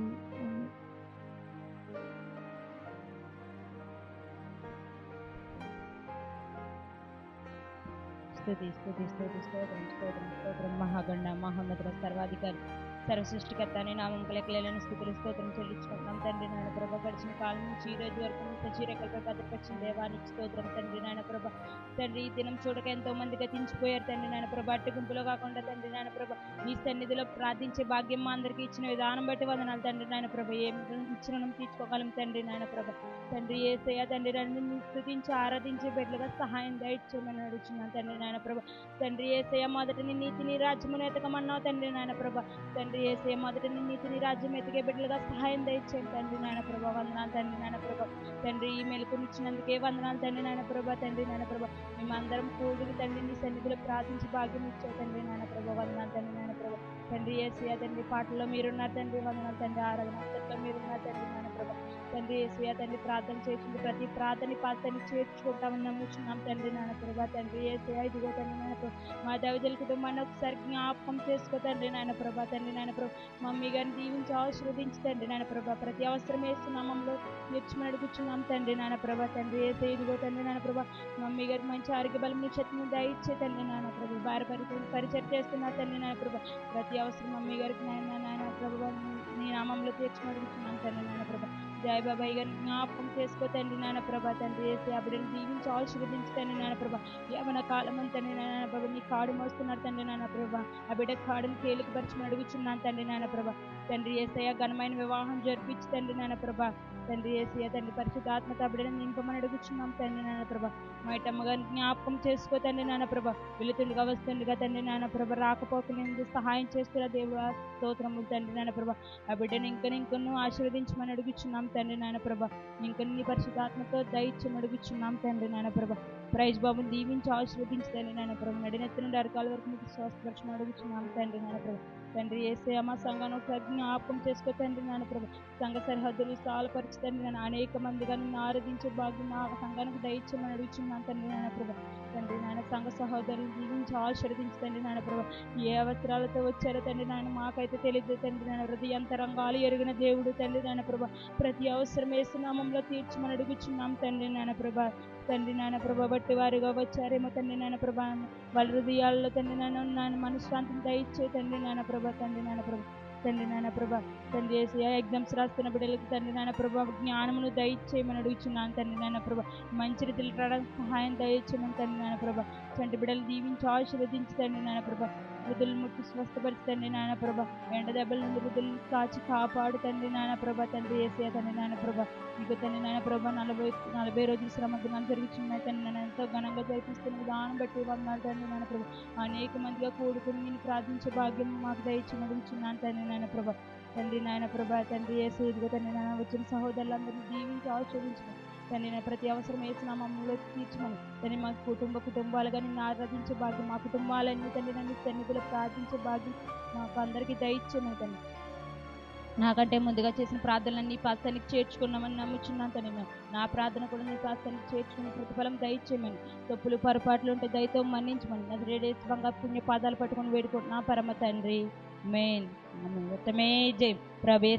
స్తుతి స్తుతి స్తుతి స్తోత్రం స్తోత్రం స్తోత్రం మహాగండ మహోన్నతుల సర్వాధికారి సర్వసృష్టికర్త అనే నామం లెక్కలేని స్థితులు స్తోత్రం చెల్లించుకుంటున్నాం తండ్రి నాయన ప్రభ. గడిచిన కాలం నుంచి ఈ రోజు వరకు సజీరకల్పై భద్రపరిచిన దేవానికి స్తోత్రం తండ్రి నాయన ప్రభ. తండ్రి ఈ దినం చూడక ఎంతో మంది గతించిపోయారు తండ్రి నాయన ప్రభ. అట్టి గుంపులో కాకుండా తండ్రి నాయన ప్రభ నీ సన్నిధిలో ప్రార్థించే భాగ్యం మా అందరికీ ఇచ్చిన విధానం బట్టి వందనాలు తండ్రి నాయన ప్రభ. ఏం ఇచ్చిన తీర్చుకోగలం తండ్రి నాయన ప్రభ. తండ్రి యేసయ్య తండ్రి నాయన స్తుతించి ఆరాధించే బిడ్డలుగా సహాయం దయచేయమని అడుగుతున్నాను తండ్రి నాయన ప్రభ. తండ్రి యేసయ్య మొదటిని నీతిని రాజ్యమును ఎతకమన్నావు తండ్రి నాయన ప్రభ. తండ్రి యేసయ్య మొదటిని నీతిని రాజ్యం ఎతికే బిడ్డలుగా సహాయం దయచేయండి తండ్రి నాయన ప్రభ. వందనాలు తండ్రి నాయన ప్రభ. తండ్రి ఈ మెలకునిచ్చినందుకే వందనాలు తండ్రి నాయన ప్రభ. తండ్రి నాయన ప్రభ మేమందరం కూడుకు తండ్రి నీ సన్నిధిలో ప్రార్థించి భాగ్యం ఇచ్చావు తండ్రి నాయన ప్రభ. వందనాలు తండ్రి నాయన ప్రభ. తండ్రి యేసయ్య తండ్రి పాటల్లో మీరున్నారు తండ్రి. వందనాలు తండ్రి. ఆరాధన అంతట్లో మీరున్నారు తండ్రి నాయన ప్రభ. తండ్రి యేసయ్య తండ్రి ప్రార్థన చేసింది ప్రతి ప్రార్థన పాత్రని చేర్చుకుంటామని నమ్ముచున్నాం తండ్రి నాయన ప్రభ. తండ్రి యేసయ్య ఇదిగో తండ్రి నాయన ప్రభ మా దైవజనుల కుటుంబాన్ని ఒకసారి జ్ఞాపకం చేసుకో తండ్రి నాయన ప్రభ. తండ్రి నాయన ప్రభ మమ్మీ గారిని దీవించి ఆశీర్వదించి తండ్రి నాయన ప్రభ. ప్రతి అవసరం వేస్తున్నామంలో తీర్చమని అడుగుచున్నాం తండ్రి నాయన ప్రభ. తండ్రి యేసయ్య ఇదిగో తండ్రి నాయన ప్రభ మమ్మీ గారికి మంచి ఆరోగ్య బలం శక్తిని దయచే తండ్రి నాయన ప్రభ. భార్య పరిచయం చేస్తున్నారు తండ్రి నాయన ప్రభ. ప్రతి అవసరం మమ్మీ గారికి నాయన ప్రభ నీ నామంలో తీర్చమని అడుగుచున్నాం తండ్రి నాయన ప్రభ. జయ బాబాయ్ గారిని జ్ఞాపకం చేసుకో తండ్రి నాయన ప్రభ. తండ్రి వేసి ఆ బిడ్డను దీవించి ఆశీర్వదించి తండ్రి నాయన ప్రభ. యవన కాలం అని తండ్రి నాయన ప్రభ నీ కాడు మోస్తున్నారు తండ్రి నాయన ప్రభ. ఆ బిడ్డ కాడుని తేలికపరచమని అడుగుచున్నాను తండ్రి నాయన ప్రభ. తండ్రి యేసయ్య ఘనమైన వివాహం జరిపించి తండ్రి నాయన ప్రభ. తండ్రి యేసయ్య తండ్రి పరిశుద్ధాత్మక ఆ బిడ్డను నింపమని అడుగుచున్నాం తండ్రి నాయన ప్రభ. మైటమ్మ గారిని జ్ఞాపకం చేసుకో తండ్రి నాయన ప్రభ. వెళుతుండగా వస్తుండగా తండ్రి నాయన ప్రభ రాకపోకలేదు సహాయం చేస్తున్న దేవుడు స్తోత్రములు తండ్రి నాయన ప్రభ. ఆ బిడ్డను ఇంకను ఆశీర్వదించమని అడుగుచున్నాం తండ్రి నాయన ప్రభ. ఇంకా నీ పరిశుద్ధాత్మతో దయచేయమని అడుగుచున్నాం తండ్రి నాయన ప్రభ. ప్రైజ్ బాబుని దీవించి ఆశీర్వదించి తండ్రి నాయన ప్రభ. నడినెత్తి నుండి అరకాల వరకు మీకు స్వస్థపరచమని అడుగుచున్నాం తండ్రి నాయన ప్రభ. తండ్రి యేసయ్య మా సంఘాన్ని ఒకసారి జ్ఞాపకం చేసుకో తండ్రి నాయన ప్రభ. సంఘ సరిహద్దులు సాలపరిచి తండ్రి నాయన అనేక మందిగా నిన్ను ఆరాధించే భాగ్యం మా సంఘానికి దయచేయమని అడుగుచున్నాం తండ్రి నాయన ప్రభ. తండ్రి నాయన సంఘ సహోదరులు దీవించి ఆశీర్వదించి తండ్రి నాయన ప్రభ. ఏ అవసరాలతో వచ్చారో తండ్రి నాయన మాకైతే తెలియదు తండ్రి నాయన. హృదయ అంతరంగాలు ఎరిగిన దేవుడు తండ్రి నాయన ప్రభ. ప్రతి అవసరం యేసునామంలో తీర్చమని అడుగుచున్నాం తండ్రి నాయన ప్రభ. తండ్రి నాయన ప్రభ బట్టి వారిగా వచ్చారేమో తండ్రి నాయన ప్రభ. వాళ్ళ హృదయాల్లో తండ్రి నాయన మనశ్శాంతిని దయచే తండ్రి నాయన ప్రభ. తండ్రి నాయన ప్రభ. తండ్రి నాయన ప్రభ. తండ్రి యేసయ్య ఎగ్జామ్స్ రాస్తున్న బిడ్డలకు తండ్రి నాయన ప్రభ జ్ఞానమును దయచేయమని అడుగుచున్నాను తండ్రి నాయన ప్రభ. మంచి రీతిలో రావడానికి సహాయం దయచేయమని తండ్రి నాయన ప్రభ. చంటి బిడ్డలు దీవించి ఆశీర్వదించి తండ్రి నాయన ప్రభ. వృద్ధులు ముట్టి స్వస్థపరిచి తండ్రి నాయన ప్రభ. ఎండ దెబ్బల నుండి వృద్ధులను కాచి కాపాడు తండ్రి నాయన ప్రభ. తండ్రి యేసయ్య తండ్రి నాయన ప్రభ. మీకు తండ్రి నాయన ప్రభ 40 రోజుల శ్రమ దినాలు జరుగుతున్నాయి తండ్రి నాయన. ఎంతో ఘనంగా జరిపిస్తున్న విధానం బట్టి వందనాలు తండ్రి నాయన ప్రభ. అనేక మందిగా కూడుకుని నేను ప్రార్థించే భాగ్యం మాకు దయచేయమని అడుగుచున్నాను తండ్రి నాయన ప్రభ. తండ్రి నాయన ప్రభ. తండ్రి యేసయ్య ఇదిగో తండ్రి నాయన వచ్చిన సహోదరులందరినీ దీవించి ఆశీర్వదించమని తండ్రి నా ప్రతి అవసరం వేసినామంలో తీర్చమని తండ్రి మా కుటుంబాలుగా నిన్ను ఆరాధించే భాగ్యం మా కుటుంబాలన్నీ తండ్రి నన్ను సన్నిధిలో ప్రార్థించే భాగ్యం మాకు అందరికీ దయచేయమని తండ్రి. నాకంటే ముందుగా చేసిన ప్రార్థనలు నీ పాస్తానికి చేర్చుకున్నామని నమ్ముచున్నాను తండ్రి. నా ప్రార్థన కూడా నీ పాస్తానికి చేర్చుకుని ప్రతిఫలం దయచేయమని. తప్పులు పొరపాట్లు ఉంటే దయతో మన్నించమని. నజరేయుడు బంగారు పుణ్య పాదాలు పట్టుకొని వేడుకుంటున్నా పరమ తండ్రి. మెయిన్ జై ప్రభు.